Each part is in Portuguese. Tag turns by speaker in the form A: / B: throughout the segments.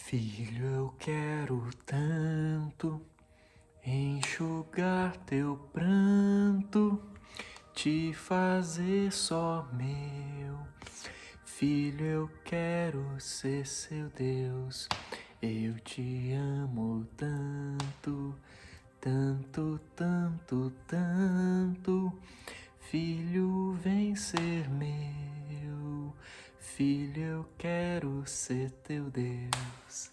A: Filho, eu quero tanto enxugar teu pranto, te fazer só meu. Filho, eu quero ser seu Deus, eu te amo tanto, tanto, tanto, tanto. Filho, vem ser meu, filho, eu quero ser teu Deus.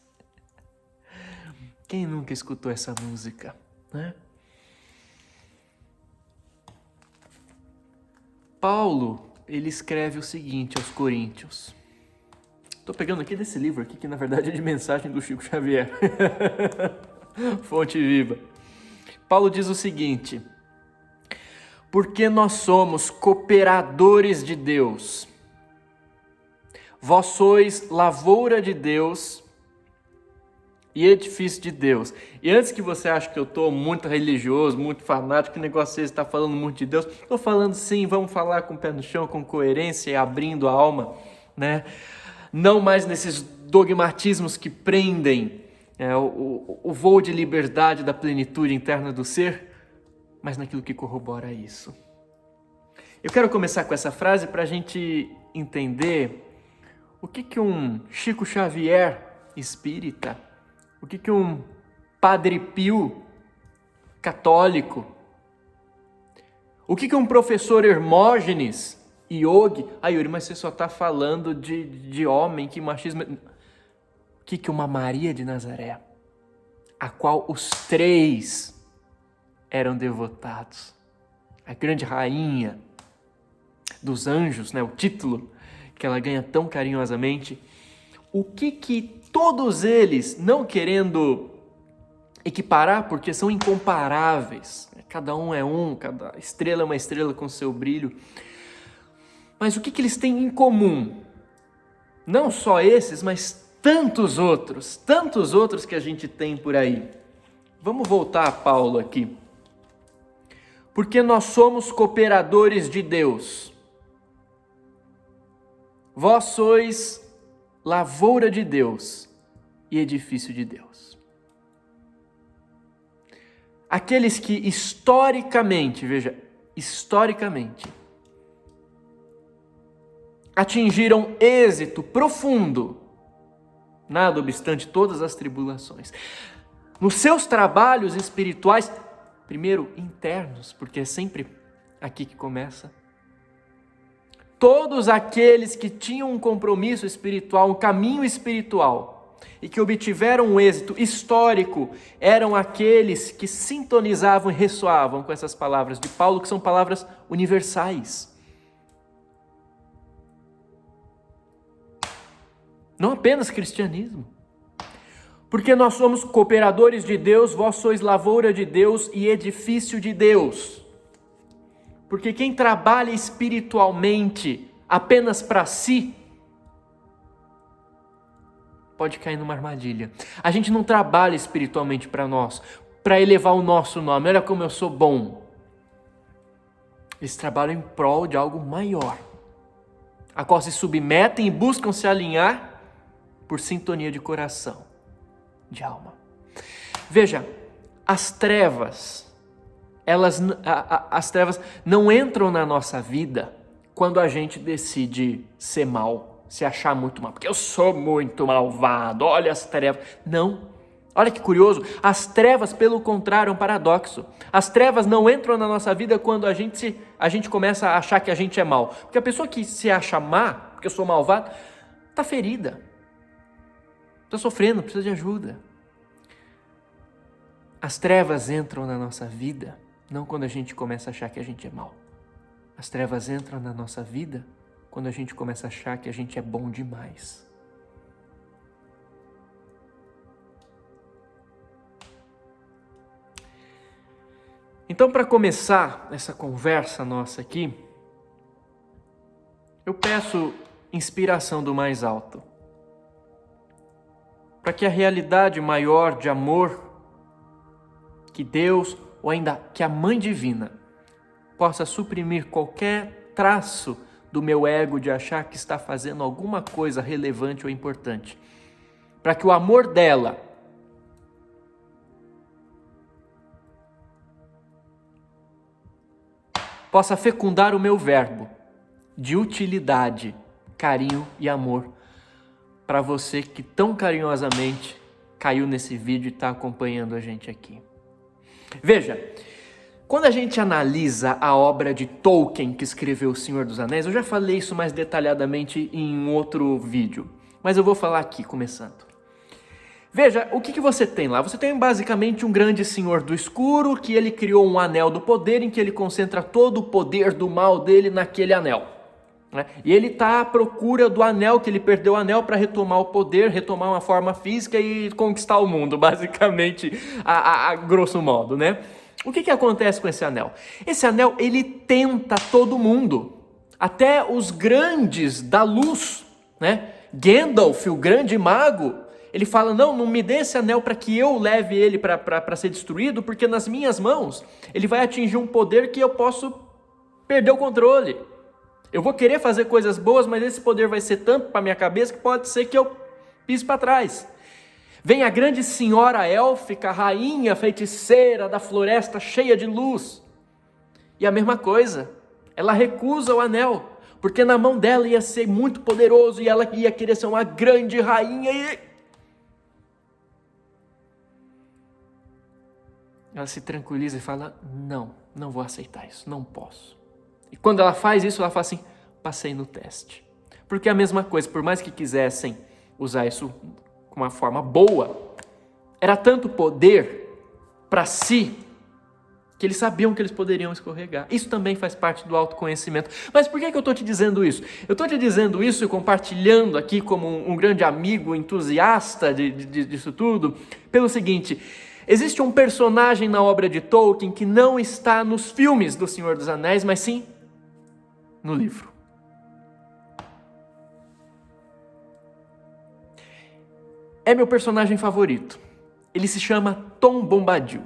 A: Quem nunca escutou essa música, né? Paulo, ele escreve o seguinte aos Coríntios. Estou pegando aqui desse livro aqui, que na verdade é de mensagem do Chico Xavier. Fonte viva. Paulo diz o seguinte: porque nós somos cooperadores de Deus. Vós sois lavoura de Deus e edifício de Deus. E antes que você ache que eu estou muito religioso, muito fanático, que negócio você está falando muito de Deus, estou falando sim, vamos falar com o pé no chão, com coerência e abrindo a alma, né? Não mais nesses dogmatismos que prendem o voo de liberdade da plenitude interna do ser, mas naquilo que corrobora isso. Eu quero começar com essa frase para a gente entender o que um Chico Xavier espírita, o que um Padre Pio católico, o que um professor Hermógenes yogi... Yuri, mas você só está falando de homem, que machismo... O que uma Maria de Nazaré, a qual os três eram devotados, a grande rainha dos anjos, né, o título que ela ganha tão carinhosamente, o que todos eles, não querendo equiparar, porque são incomparáveis, cada um é um, cada estrela é uma estrela com seu brilho, mas o que eles têm em comum? Não só esses, mas tantos outros que a gente tem por aí. Vamos voltar a Paulo aqui. Porque nós somos cooperadores de Deus. Vós sois lavoura de Deus e edifício de Deus. Aqueles que historicamente, atingiram êxito profundo, nada obstante todas as tribulações, nos seus trabalhos espirituais, primeiro internos, porque é sempre aqui que começa. Todos aqueles que tinham um compromisso espiritual, um caminho espiritual, e que obtiveram um êxito histórico, eram aqueles que sintonizavam e ressoavam com essas palavras de Paulo, que são palavras universais. Não apenas cristianismo. Porque nós somos cooperadores de Deus, vós sois lavoura de Deus e edifício de Deus. Porque quem trabalha espiritualmente apenas para si, pode cair numa armadilha. A gente não trabalha espiritualmente para nós, para elevar o nosso nome. Olha como eu sou bom. Eles trabalham em prol de algo maior, a qual se submetem e buscam se alinhar por sintonia de coração, de alma. Veja, as trevas não entram na nossa vida quando a gente decide ser mal, se achar muito mal, porque eu sou muito malvado, olha as trevas. Não, olha que curioso, as trevas, pelo contrário, é um paradoxo. As trevas não entram na nossa vida quando a gente começa a achar que a gente é mal, porque a pessoa que se acha má, porque eu sou malvado, está ferida, está sofrendo, precisa de ajuda. As trevas entram na nossa vida não quando a gente começa a achar que a gente é mal. As trevas entram na nossa vida quando a gente começa a achar que a gente é bom demais. Então, para começar essa conversa nossa aqui, eu peço inspiração do mais alto, para que a realidade maior de amor que Deus, ou ainda que a Mãe Divina, possa suprimir qualquer traço do meu ego de achar que está fazendo alguma coisa relevante ou importante, para que o amor dela possa fecundar o meu verbo de utilidade, carinho e amor para você que tão carinhosamente caiu nesse vídeo e está acompanhando a gente aqui. Veja, quando a gente analisa a obra de Tolkien, que escreveu O Senhor dos Anéis, eu já falei isso mais detalhadamente em um outro vídeo, mas eu vou falar aqui, começando. Veja, o que você tem lá? Você tem basicamente um grande senhor do escuro, que ele criou um anel do poder, em que ele concentra todo o poder do mal dele naquele anel. Né? E ele está à procura do anel, que ele perdeu o anel para retomar o poder, retomar uma forma física e conquistar o mundo, basicamente, a grosso modo, né? O que acontece com esse anel? Esse anel, ele tenta todo mundo, até os grandes da luz, né? Gandalf, o grande mago, ele fala, não me dê esse anel para que eu leve ele para ser destruído, porque nas minhas mãos ele vai atingir um poder que eu posso perder o controle. Eu vou querer fazer coisas boas, mas esse poder vai ser tanto para minha cabeça que pode ser que eu pise para trás. Vem a grande senhora élfica, rainha feiticeira da floresta cheia de luz. E a mesma coisa, ela recusa o anel, porque na mão dela ia ser muito poderoso e ela ia querer ser uma grande rainha e... Ela se tranquiliza e fala, não vou aceitar isso, não posso. E quando ela faz isso, ela fala assim, passei no teste. Porque é a mesma coisa, por mais que quisessem usar isso com uma forma boa, era tanto poder para si, que eles sabiam que eles poderiam escorregar. Isso também faz parte do autoconhecimento. Mas por que eu estou te dizendo isso? Eu estou te dizendo isso e compartilhando aqui como um grande amigo entusiasta disso tudo, pelo seguinte... Existe um personagem na obra de Tolkien que não está nos filmes do Senhor dos Anéis, mas sim no livro. É meu personagem favorito. Ele se chama Tom Bombadil.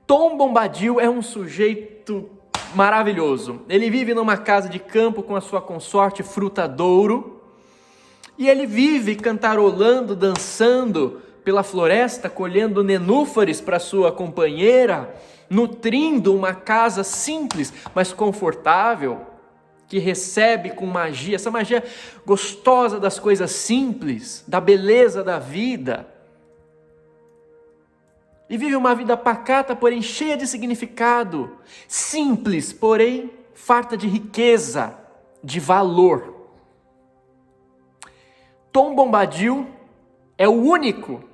A: Tom Bombadil é um sujeito maravilhoso. Ele vive numa casa de campo com a sua consorte Frutadouro e ele vive cantarolando, dançando pela floresta, colhendo nenúfares para sua companheira, nutrindo uma casa simples, mas confortável, que recebe com magia, essa magia gostosa das coisas simples, da beleza da vida. E vive uma vida pacata, porém cheia de significado, simples, porém farta de riqueza, de valor. Tom Bombadil é o único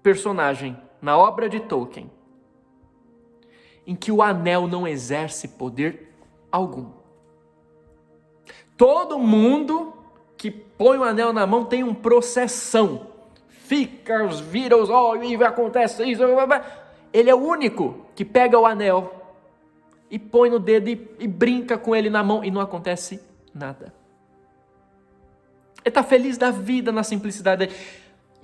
A: personagem na obra de Tolkien em que o anel não exerce poder algum. Todo mundo que põe o anel na mão tem um processão. Fica os vírus, acontece isso. Ele é o único que pega o anel e põe no dedo e brinca com ele na mão e não acontece nada. Ele está feliz da vida na simplicidade dele.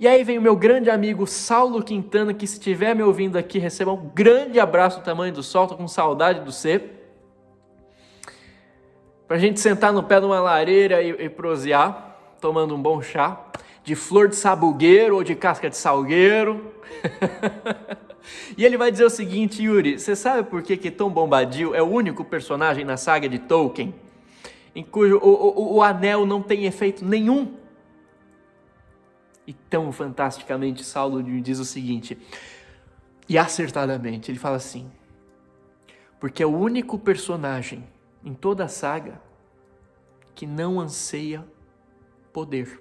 A: E aí vem o meu grande amigo Saulo Quintana, que se estiver me ouvindo aqui, receba um grande abraço do tamanho do sol, estou com saudade do você. Para a gente sentar no pé de uma lareira e prosear, tomando um bom chá, de flor de sabugueiro ou de casca de salgueiro. E ele vai dizer o seguinte, Yuri, você sabe por que Tom Bombadil é o único personagem na saga de Tolkien em cujo o anel não tem efeito nenhum? E tão fantasticamente Saulo diz o seguinte, e acertadamente, ele fala assim, porque é o único personagem em toda a saga que não anseia poder.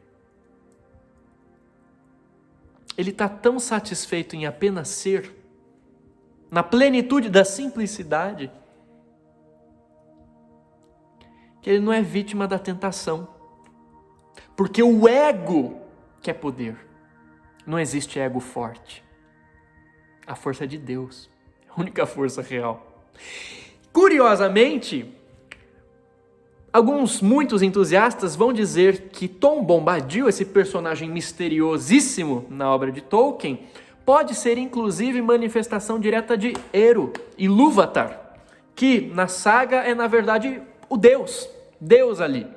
A: Ele está tão satisfeito em apenas ser, na plenitude da simplicidade, que ele não é vítima da tentação. Porque o ego quer poder. Não existe ego forte. A força é de Deus. A única força real. Curiosamente, muitos entusiastas vão dizer que Tom Bombadil, esse personagem misteriosíssimo na obra de Tolkien, pode ser inclusive manifestação direta de Eru, Ilúvatar, que na saga é na verdade o Deus ali,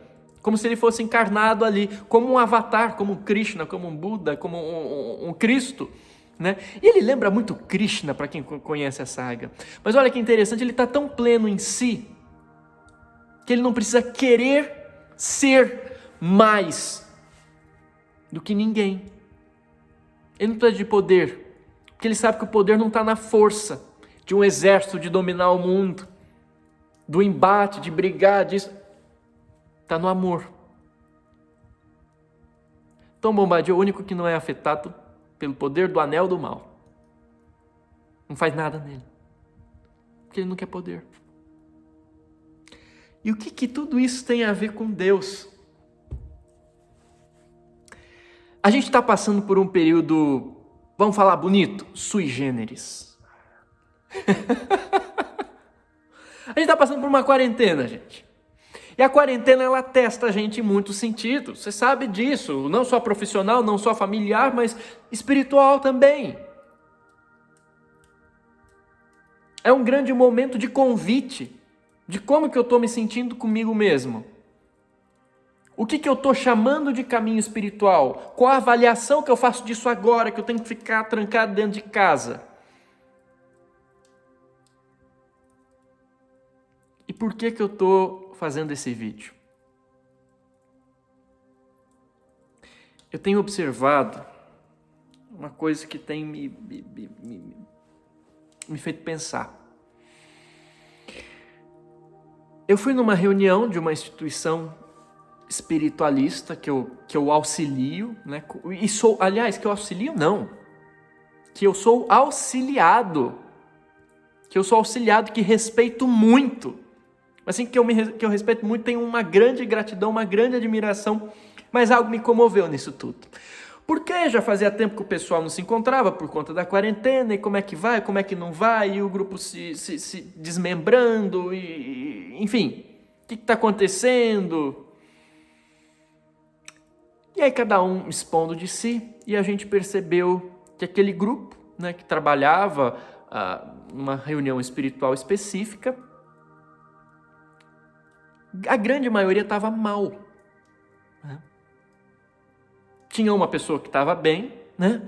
A: como se ele fosse encarnado ali, como um avatar, como um Krishna, como um Buda, como um Cristo, né? E ele lembra muito Krishna, para quem conhece a saga. Mas olha que interessante, ele está tão pleno em si, que ele não precisa querer ser mais do que ninguém. Ele não precisa de poder, porque ele sabe que o poder não está na força de um exército de dominar o mundo, do embate, de brigar, disso. Está no amor. Tom Bombadil é o único que não é afetado pelo poder do anel do mal. Não faz nada nele, porque ele não quer poder. E o que tudo isso tem a ver com Deus? A gente está passando por um período, vamos falar bonito, sui generis. A gente está passando por uma quarentena, gente. E a quarentena, ela testa a gente em muitos sentidos. Você sabe disso, não só profissional, não só familiar, mas espiritual também. É um grande momento de convite, de como que eu estou me sentindo comigo mesmo. O que eu estou chamando de caminho espiritual? Qual a avaliação que eu faço disso agora, que eu tenho que ficar trancado dentro de casa? E por que eu estou fazendo esse vídeo? Eu tenho observado uma coisa que tem me feito pensar. Eu fui numa reunião de uma instituição espiritualista que eu auxilio, né? E sou, aliás, que eu auxilio não, que eu sou auxiliado, que respeito muito. Assim que eu respeito muito, tenho uma grande gratidão, uma grande admiração, mas algo me comoveu nisso tudo. Porque já fazia tempo que o pessoal não se encontrava por conta da quarentena, e como é que vai, como é que não vai, e o grupo se desmembrando, e enfim, o que está acontecendo? E aí cada um expondo de si, e a gente percebeu que aquele grupo, né, que trabalhava numa reunião espiritual específica, a grande maioria estava mal, né? Tinha uma pessoa que estava bem, né?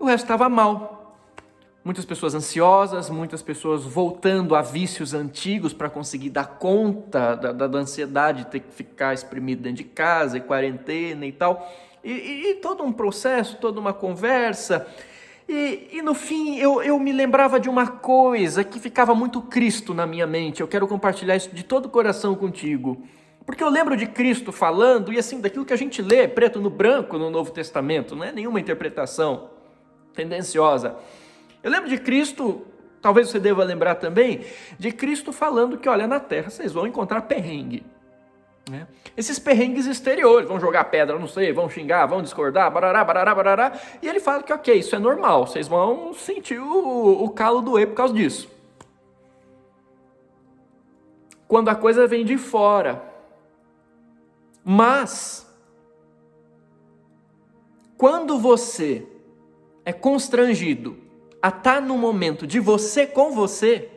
A: O resto estava mal. Muitas pessoas ansiosas, muitas pessoas voltando a vícios antigos para conseguir dar conta da ansiedade de ter que ficar espremido dentro de casa, e quarentena e tal. E todo um processo, toda uma conversa. E no fim eu me lembrava de uma coisa que ficava muito Cristo na minha mente. Eu quero compartilhar isso de todo o coração contigo. Porque eu lembro de Cristo falando, e assim, daquilo que a gente lê preto no branco no Novo Testamento, não é nenhuma interpretação tendenciosa. Eu lembro de Cristo, talvez você deva lembrar também, de Cristo falando que, olha, na terra vocês vão encontrar perrengue. Né? Esses perrengues exteriores, vão jogar pedra, não sei, vão xingar, vão discordar, barará, barará, barará, e ele fala que ok, isso é normal, vocês vão sentir o calo doer por causa disso. Quando a coisa vem de fora, mas quando você é constrangido a estar no momento de você com você,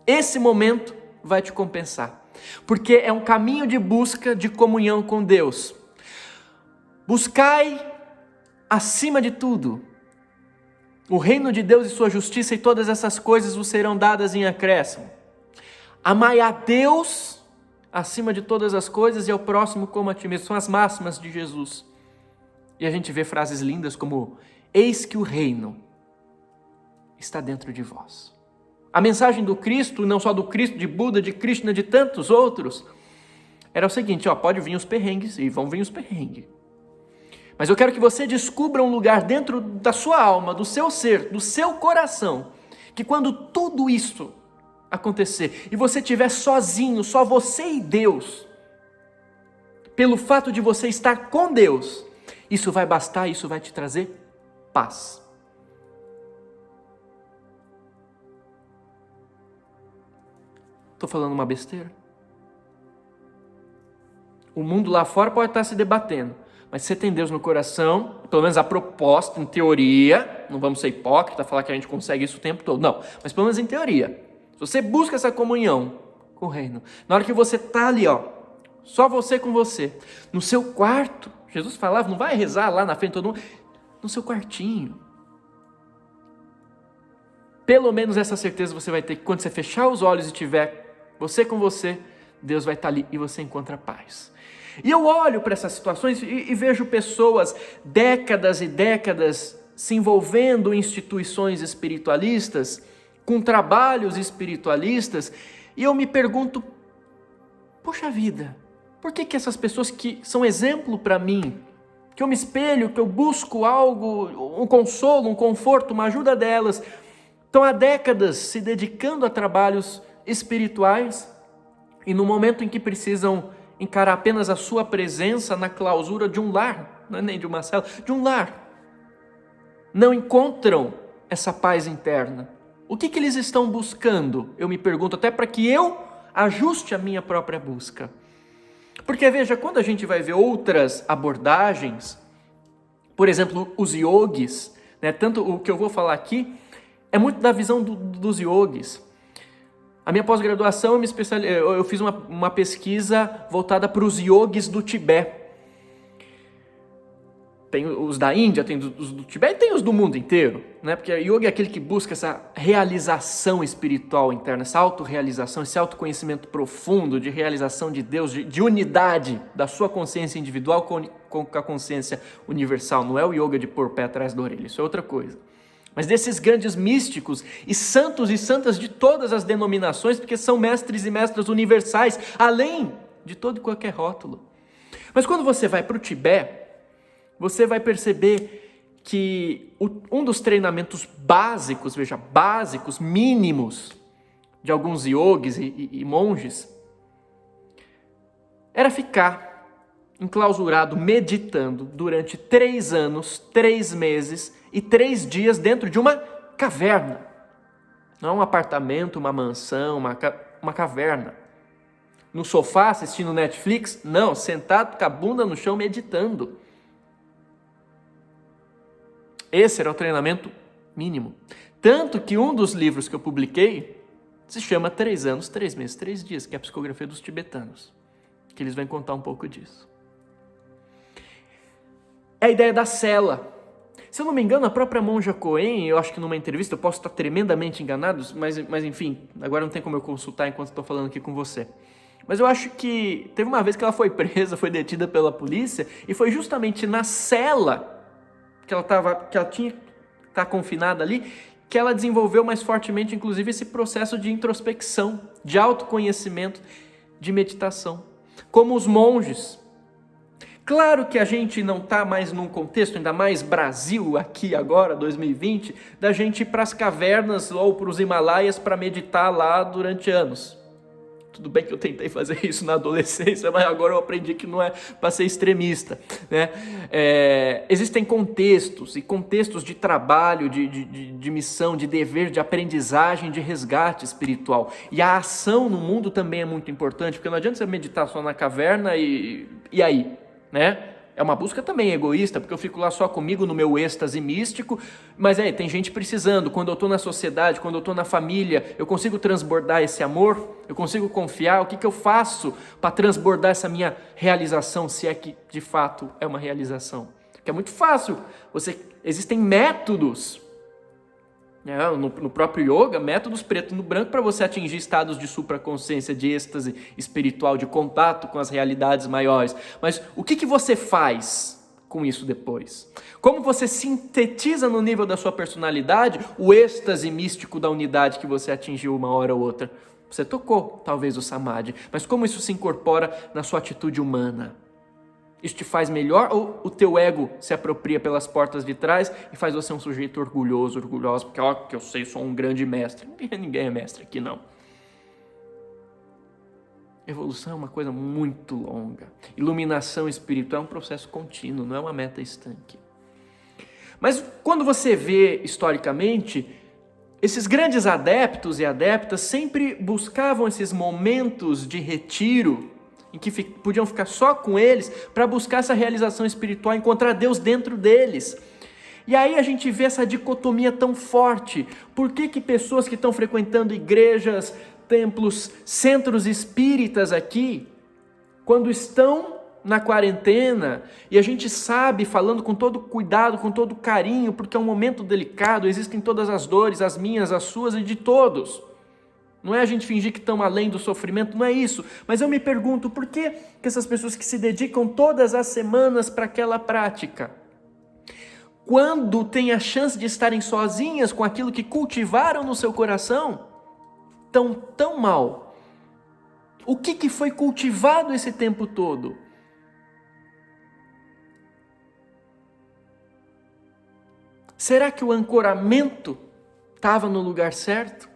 A: esse momento vai te compensar. Porque é um caminho de busca de comunhão com Deus. Buscai, acima de tudo, o reino de Deus e sua justiça, e todas essas coisas vos serão dadas em acréscimo. Amai a Deus acima de todas as coisas e ao próximo como a ti mesmo. São as máximas de Jesus. E a gente vê frases lindas como: eis que o reino está dentro de vós. A mensagem do Cristo, não só do Cristo, de Buda, de Krishna, de tantos outros, era o seguinte: pode vir os perrengues, e vão vir os perrengues. Mas eu quero que você descubra um lugar dentro da sua alma, do seu ser, do seu coração, que quando tudo isso acontecer, e você estiver sozinho, só você e Deus, pelo fato de você estar com Deus, isso vai bastar, isso vai te trazer paz. Estou falando uma besteira? O mundo lá fora pode estar se debatendo, mas você tem Deus no coração, pelo menos a proposta, em teoria, não vamos ser hipócritas, falar que a gente consegue isso o tempo todo, não, mas pelo menos em teoria, se você busca essa comunhão com o reino, na hora que você está ali, Só você com você. No seu quarto. Jesus falava, não vai rezar lá na frente de todo mundo. No seu quartinho. Pelo menos essa certeza você vai ter que quando você fechar os olhos e tiver você com você, Deus vai estar ali e você encontra paz. E eu olho para essas situações e vejo pessoas décadas e décadas se envolvendo em instituições espiritualistas, com trabalhos espiritualistas, e eu me pergunto, poxa vida, por que essas pessoas que são exemplo para mim, que eu me espelho, que eu busco algo, um consolo, um conforto, uma ajuda delas, estão há décadas se dedicando a trabalhos espirituais e no momento em que precisam encarar apenas a sua presença na clausura de um lar, não é nem de uma cela, de um lar, não encontram essa paz interna. O que eles estão buscando? Eu me pergunto, até para que eu ajuste a minha própria busca. Porque veja, quando a gente vai ver outras abordagens, por exemplo, os yogis, né, tanto o que eu vou falar aqui é muito da visão dos yogis. A minha pós-graduação, eu fiz uma pesquisa voltada para os yogis do Tibete. Tem os da Índia, tem os do Tibete e tem os do mundo inteiro, né? Porque yoga é aquele que busca essa realização espiritual interna, essa autorrealização, esse autoconhecimento profundo de realização de Deus, de unidade da sua consciência individual com a consciência universal. Não é o yoga de pôr o pé atrás da orelha, isso é outra coisa. Mas desses grandes místicos e santas de todas as denominações, porque são mestres e mestras universais, além de todo e qualquer rótulo. Mas quando você vai para o Tibete, você vai perceber que um dos treinamentos básicos, veja, básicos, mínimos, de alguns yogis e monges, era ficar enclausurado, meditando durante 3 anos, 3 meses e 3 dias dentro de uma caverna. Não é um apartamento, uma mansão, uma caverna. No sofá assistindo Netflix? Não, sentado com a bunda no chão meditando. Esse era o treinamento mínimo. Tanto que um dos livros que eu publiquei se chama 3 anos, 3 meses, 3 dias, que é a psicografia dos tibetanos. Que eles vão contar um pouco disso. É a ideia da cela. Se eu não me engano, a própria monja Coen, eu acho que numa entrevista, eu posso estar tremendamente enganado, mas enfim, agora não tem como eu consultar enquanto estou falando aqui com você. Mas eu acho que teve uma vez que ela foi presa, foi detida pela polícia, e foi justamente na cela que ela tinha que estar confinada ali, que ela desenvolveu mais fortemente, inclusive, esse processo de introspecção, de autoconhecimento, de meditação. Como os monges. Claro que a gente não está mais num contexto, ainda mais Brasil, aqui agora, 2020, da gente ir para as cavernas ou para os Himalaias para meditar lá durante anos. Tudo bem que eu tentei fazer isso na adolescência, mas agora eu aprendi que não é para ser extremista, né? Existem contextos, e contextos de trabalho, de missão, de dever, de aprendizagem, de resgate espiritual. E a ação no mundo também é muito importante, porque não adianta você meditar só na caverna e aí, né? É uma busca também egoísta, porque eu fico lá só comigo no meu êxtase místico, mas tem gente precisando. Quando eu estou na sociedade, quando eu estou na família, eu consigo transbordar esse amor? Eu consigo confiar? O que eu faço para transbordar essa minha realização, se é que de fato é uma realização? Porque é muito fácil. Existem métodos, no próprio yoga, métodos preto no branco para você atingir estados de supraconsciência, de êxtase espiritual, de contato com as realidades maiores. Mas o que você faz com isso depois? Como você sintetiza no nível da sua personalidade o êxtase místico da unidade que você atingiu uma hora ou outra? Você tocou, talvez, o samadhi, mas como isso se incorpora na sua atitude humana? Isso te faz melhor ou o teu ego se apropria pelas portas de trás e faz você um sujeito orgulhoso, porque que eu sei, sou um grande mestre. Ninguém é mestre aqui, não. Evolução é uma coisa muito longa. Iluminação espiritual é um processo contínuo, não é uma meta estanque. Mas quando você vê historicamente, esses grandes adeptos e adeptas sempre buscavam esses momentos de retiro em que podiam ficar só com eles, para buscar essa realização espiritual, encontrar Deus dentro deles. E aí a gente vê essa dicotomia tão forte. Por que pessoas que estão frequentando igrejas, templos, centros espíritas aqui, quando estão na quarentena, e a gente sabe, falando com todo cuidado, com todo carinho, porque é um momento delicado, existem todas as dores, as minhas, as suas e de todos. Não é a gente fingir que estão além do sofrimento, não é isso. Mas eu me pergunto, por que essas pessoas que se dedicam todas as semanas para aquela prática, quando têm a chance de estarem sozinhas com aquilo que cultivaram no seu coração, estão tão mal? O que foi cultivado esse tempo todo? Será que o ancoramento estava no lugar certo?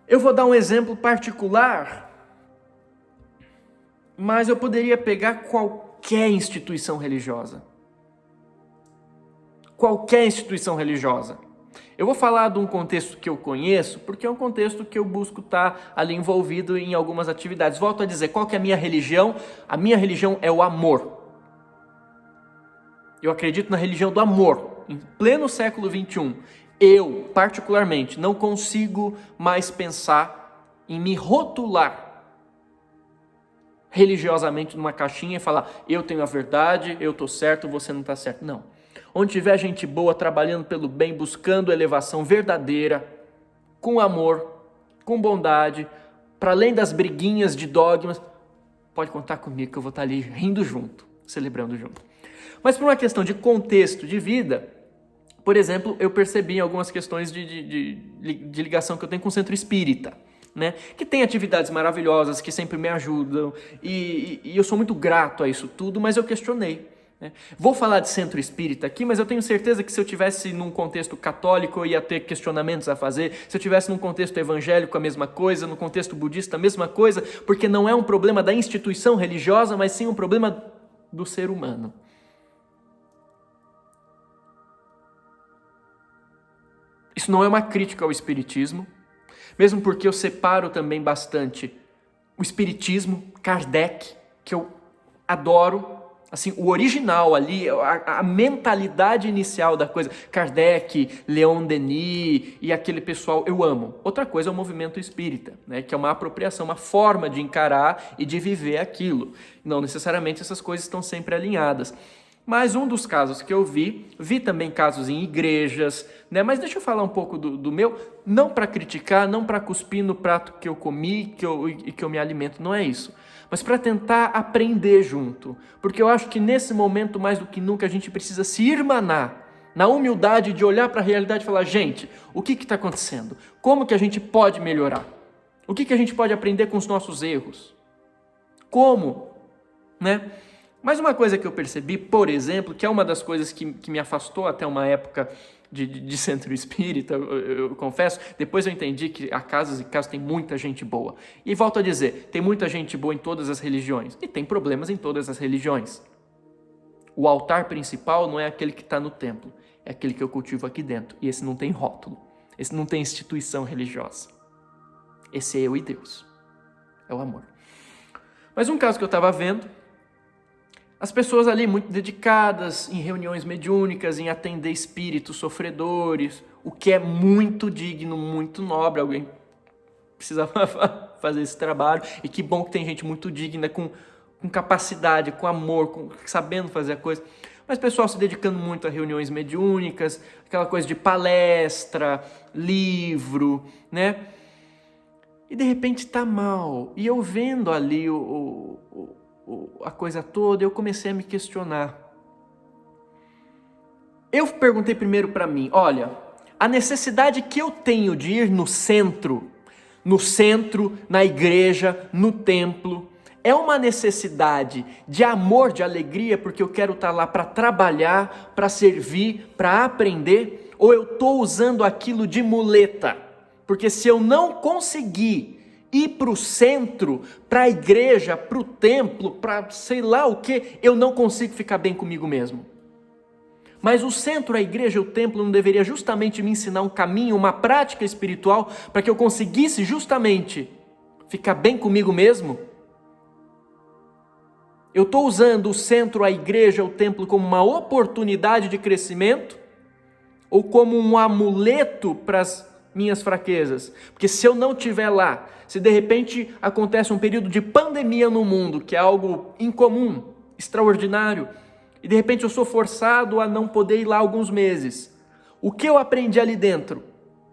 A: Eu vou dar um exemplo particular, mas eu poderia pegar qualquer instituição religiosa. Qualquer instituição religiosa. Eu vou falar de um contexto que eu conheço, porque é um contexto que eu busco estar ali envolvido em algumas atividades. Volto a dizer, qual que é a minha religião? A minha religião é o amor. Eu acredito na religião do amor, em pleno século XXI. Eu, particularmente, não consigo mais pensar em me rotular religiosamente numa caixinha e falar, eu tenho a verdade, eu estou certo, você não está certo. Não. Onde tiver gente boa, trabalhando pelo bem, buscando elevação verdadeira, com amor, com bondade, para além das briguinhas de dogmas, pode contar comigo que eu vou estar ali rindo junto, celebrando junto. Mas por uma questão de contexto de vida, por exemplo, eu percebi em algumas questões de ligação que eu tenho com o Centro Espírita, né? Que tem atividades maravilhosas, que sempre me ajudam, e eu sou muito grato a isso tudo, mas eu questionei. Vou falar de Centro Espírita aqui, mas eu tenho certeza que se eu tivesse num contexto católico eu ia ter questionamentos a fazer, se eu tivesse num contexto evangélico a mesma coisa, no contexto budista a mesma coisa, porque não é um problema da instituição religiosa, mas sim um problema do ser humano. Isso não é uma crítica ao espiritismo, mesmo porque eu separo também bastante o espiritismo, Kardec, que eu adoro, assim, o original ali, a mentalidade inicial da coisa, Kardec, Leon Denis e aquele pessoal, eu amo. Outra coisa é o movimento espírita, né, que é uma apropriação, uma forma de encarar e de viver aquilo. Não necessariamente essas coisas estão sempre alinhadas. Mas um dos casos que eu vi também casos em igrejas, né? Mas deixa eu falar um pouco do meu, não para criticar, não para cuspir no prato que eu comi e que eu me alimento, não é isso. Mas para tentar aprender junto, porque eu acho que nesse momento, mais do que nunca, a gente precisa se irmanar, na humildade de olhar para a realidade e falar, gente, o que está acontecendo? Como que a gente pode melhorar? O que a gente pode aprender com os nossos erros? Como? Né? Mas uma coisa que eu percebi, por exemplo, que é uma das coisas que me afastou até uma época de centro espírita, eu confesso, depois eu entendi que há casos e casos tem muita gente boa. E volto a dizer, tem muita gente boa em todas as religiões, e tem problemas em todas as religiões. O altar principal não é aquele que está no templo, é aquele que eu cultivo aqui dentro, e esse não tem rótulo, esse não tem instituição religiosa. Esse é eu e Deus, é o amor. Mas um caso que eu estava vendo, as pessoas ali muito dedicadas em reuniões mediúnicas, em atender espíritos sofredores, o que é muito digno, muito nobre, alguém precisa fazer esse trabalho, e que bom que tem gente muito digna, com capacidade, com amor, sabendo fazer a coisa. Mas o pessoal se dedicando muito a reuniões mediúnicas, aquela coisa de palestra, livro, né? E de repente está mal, e eu vendo ali a coisa toda, eu comecei a me questionar. Eu perguntei primeiro para mim, olha, a necessidade que eu tenho de ir no centro, na igreja, no templo, é uma necessidade de amor, de alegria, porque eu quero estar lá para trabalhar, para servir, para aprender, ou eu estou usando aquilo de muleta? Porque se eu não conseguir ir para o centro, para a igreja, para o templo, para sei lá o que, eu não consigo ficar bem comigo mesmo. Mas o centro, a igreja, o templo não deveria justamente me ensinar um caminho, uma prática espiritual, para que eu conseguisse justamente ficar bem comigo mesmo? Eu estou usando o centro, a igreja, o templo como uma oportunidade de crescimento? Ou como um amuleto para as minhas fraquezas. Porque se eu não estiver lá, se de repente acontece um período de pandemia no mundo, que é algo incomum, extraordinário, e de repente eu sou forçado a não poder ir lá alguns meses, o que eu aprendi ali dentro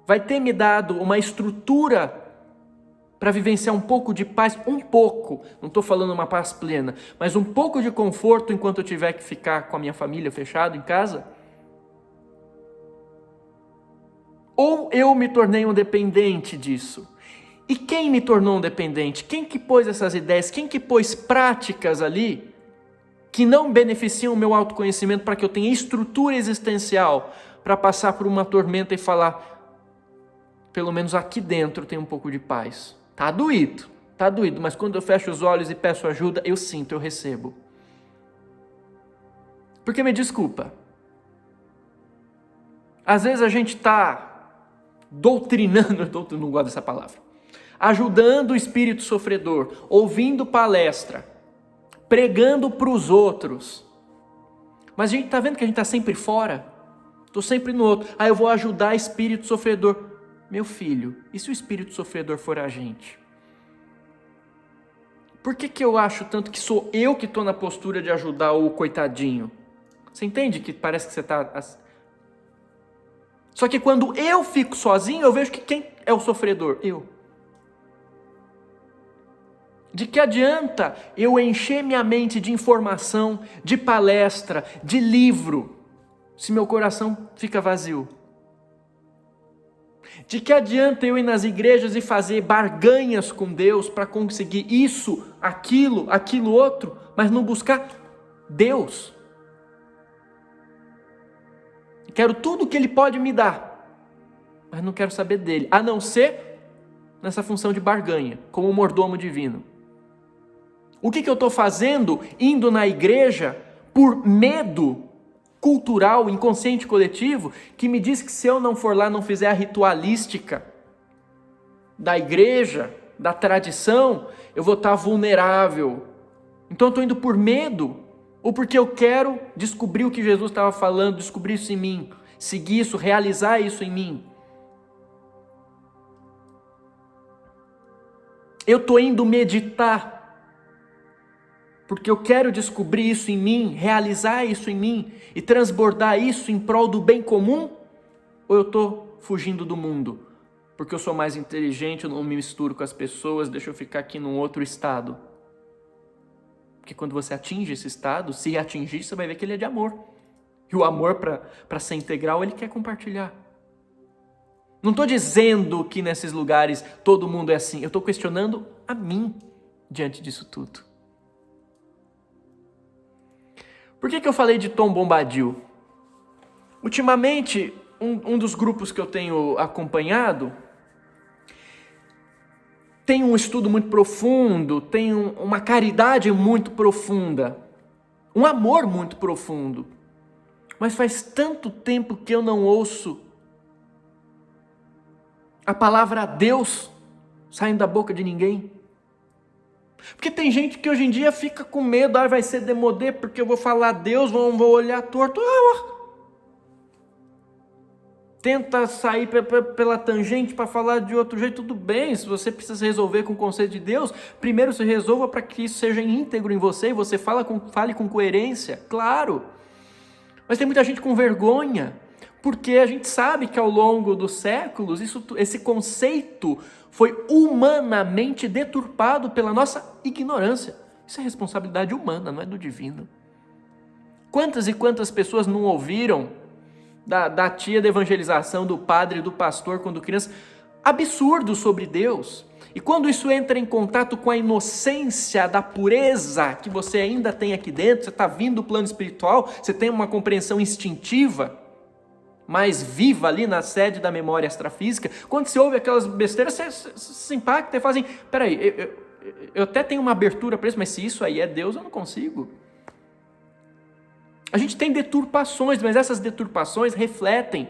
A: vai ter me dado uma estrutura para vivenciar um pouco de paz, não estou falando uma paz plena, mas um pouco de conforto enquanto eu tiver que ficar com a minha família fechado em casa? Ou eu me tornei um dependente disso? E quem me tornou um dependente? Quem que pôs essas ideias? Quem que pôs práticas ali que não beneficiam o meu autoconhecimento para que eu tenha estrutura existencial para passar por uma tormenta e falar, pelo menos aqui dentro tem um pouco de paz. Tá doído, mas quando eu fecho os olhos e peço ajuda, eu sinto, eu recebo. Porque me desculpa, às vezes a gente está doutrinando, eu não gosto dessa palavra, ajudando o espírito sofredor, ouvindo palestra, pregando para os outros, mas a gente está vendo que a gente está sempre fora, estou sempre no outro, eu vou ajudar o espírito sofredor. Meu filho, e se o espírito sofredor for a gente? Por que eu acho tanto que sou eu que estou na postura de ajudar o coitadinho? Você entende que parece que você está... Só que quando eu fico sozinho, eu vejo que quem é o sofredor? Eu. De que adianta eu encher minha mente de informação, de palestra, de livro, se meu coração fica vazio? De que adianta eu ir nas igrejas e fazer barganhas com Deus para conseguir isso, aquilo outro, mas não buscar Deus? Quero tudo que Ele pode me dar, mas não quero saber dele, a não ser nessa função de barganha, como mordomo divino. O que eu estou fazendo indo na igreja por medo cultural, inconsciente coletivo, que me diz que se eu não for lá, não fizer a ritualística da igreja, da tradição, eu vou estar vulnerável. Então eu estou indo por medo, ou porque eu quero descobrir o que Jesus estava falando, descobrir isso em mim, seguir isso, realizar isso em mim. Eu estou indo meditar, porque eu quero descobrir isso em mim, realizar isso em mim e transbordar isso em prol do bem comum? Ou eu estou fugindo do mundo, porque eu sou mais inteligente, eu não me misturo com as pessoas, deixa eu ficar aqui num outro estado? Porque quando você atinge esse estado, se atingir, você vai ver que ele é de amor. E o amor, para ser integral, ele quer compartilhar. Não estou dizendo que nesses lugares todo mundo é assim, eu estou questionando a mim diante disso tudo. Por que eu falei de Tom Bombadil? Ultimamente, um dos grupos que eu tenho acompanhado tem um estudo muito profundo, tem uma caridade muito profunda, um amor muito profundo. Mas faz tanto tempo que eu não ouço a palavra Deus saindo da boca de ninguém. Porque tem gente que hoje em dia fica com medo, vai ser demodê porque eu vou falar Deus, vão olhar torto. Tenta sair pela tangente para falar de outro jeito, tudo bem. Se você precisa resolver com o conceito de Deus, primeiro se resolva para que isso seja íntegro em você e você fale com coerência, claro. Mas tem muita gente com vergonha, porque a gente sabe que ao longo dos séculos esse conceito foi humanamente deturpado pela nossa ignorância. Isso é responsabilidade humana, não é do divino. Quantas e quantas pessoas não ouviram da tia da evangelização, do padre, do pastor, quando criança, absurdos sobre Deus? E quando isso entra em contato com a inocência da pureza que você ainda tem aqui dentro, você está vindo do plano espiritual, você tem uma compreensão instintiva, mais viva ali na sede da memória extrafísica, quando você ouve aquelas besteiras, você se impacta e fala assim, peraí, eu até tenho uma abertura para isso, mas se isso aí é Deus, eu não consigo. A gente tem deturpações, mas essas deturpações refletem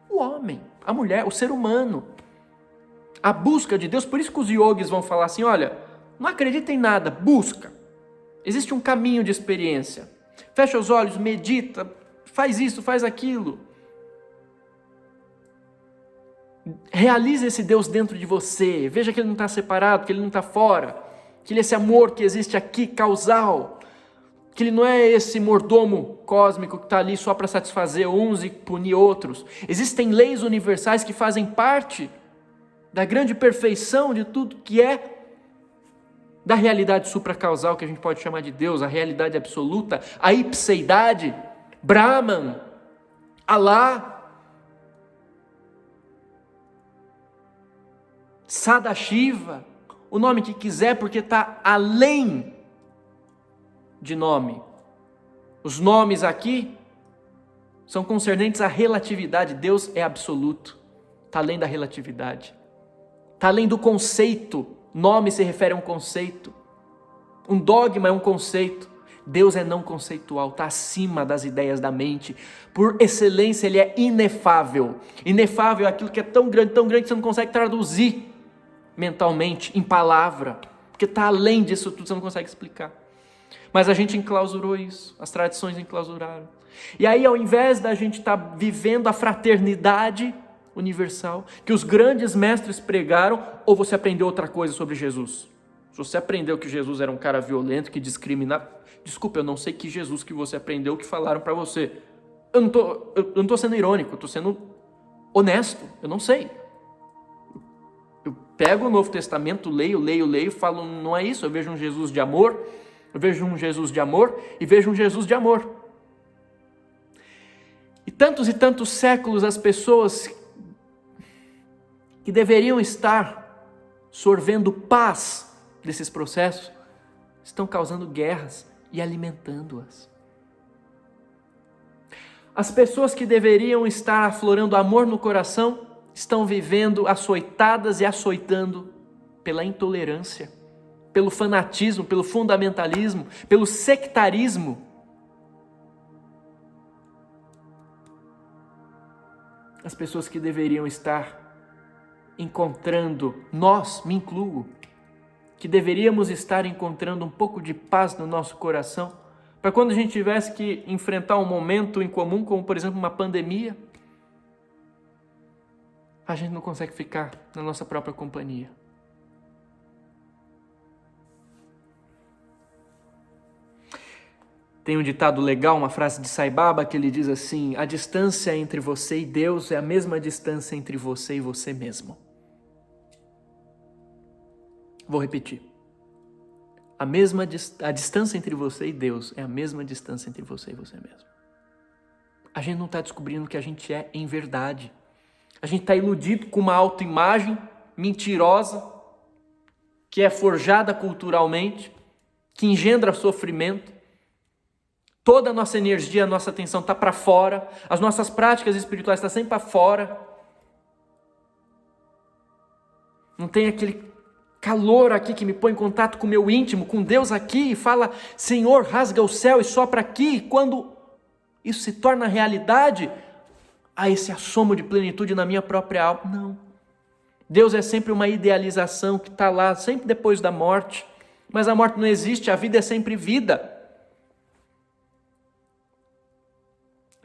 A: o homem, a mulher, o ser humano. A busca de Deus, por isso que os yogis vão falar assim, olha, não acredita em nada, busca. Existe um caminho de experiência. Fecha os olhos, medita, faz isso, faz aquilo. Realize esse Deus dentro de você. Veja que Ele não está separado, que Ele não está fora. Que Ele é esse amor que existe aqui, causal. Que Ele não é esse mordomo cósmico que está ali só para satisfazer uns e punir outros. Existem leis universais que fazem parte da grande perfeição de tudo que é da realidade supracausal, que a gente pode chamar de Deus, a realidade absoluta, a ipseidade, Brahman, Alá, Sadashiva, o nome que quiser, porque está além de nome. Os nomes aqui são concernentes à relatividade. Deus é absoluto, está além da relatividade, está além do conceito. Nome se refere a um conceito, um dogma é um conceito. Deus é não conceitual, está acima das ideias da mente. Por excelência, Ele é inefável. Inefável é aquilo que é tão grande que você não consegue traduzir mentalmente, em palavra, porque está além disso tudo, você não consegue explicar. Mas a gente enclausurou isso, as tradições enclausuraram. E aí, ao invés da gente estar vivendo a fraternidade universal, que os grandes mestres pregaram, ou você aprendeu outra coisa sobre Jesus? Se você aprendeu que Jesus era um cara violento, que discriminava, desculpa, eu não sei que Jesus que você aprendeu, que falaram para você. Eu não estou sendo irônico, eu estou sendo honesto, eu não sei. Eu pego o Novo Testamento, leio, e falo, não é isso, eu vejo um Jesus de amor, e vejo um Jesus de amor. E tantos séculos as pessoas que deveriam estar sorvendo paz desses processos, estão causando guerras e alimentando-as. As pessoas que deveriam estar aflorando amor no coração, estão vivendo açoitadas e açoitando pela intolerância, pelo fanatismo, pelo fundamentalismo, pelo sectarismo. As pessoas que deveriam estar encontrando, nós, me incluo, que deveríamos estar encontrando um pouco de paz no nosso coração, para quando a gente tivesse que enfrentar um momento em comum, como por exemplo uma pandemia, a gente não consegue ficar na nossa própria companhia. Tem um ditado legal, uma frase de Sai Baba, que ele diz assim: a distância entre você e Deus é a mesma distância entre você e você mesmo. Vou repetir. A distância entre você e Deus é a mesma distância entre você e você mesmo. A gente não está descobrindo o que a gente é em verdade. A gente está iludido com uma autoimagem mentirosa, que é forjada culturalmente, que engendra sofrimento. Toda a nossa energia, a nossa atenção está para fora, as nossas práticas espirituais estão sempre para fora. Não tem aquele calor aqui que me põe em contato com o meu íntimo, com Deus aqui, e fala, Senhor, rasga o céu e sopra aqui. E quando isso se torna realidade, há esse assomo de plenitude na minha própria alma. Não. Deus é sempre uma idealização que está lá, sempre depois da morte. Mas a morte não existe, a vida é sempre vida.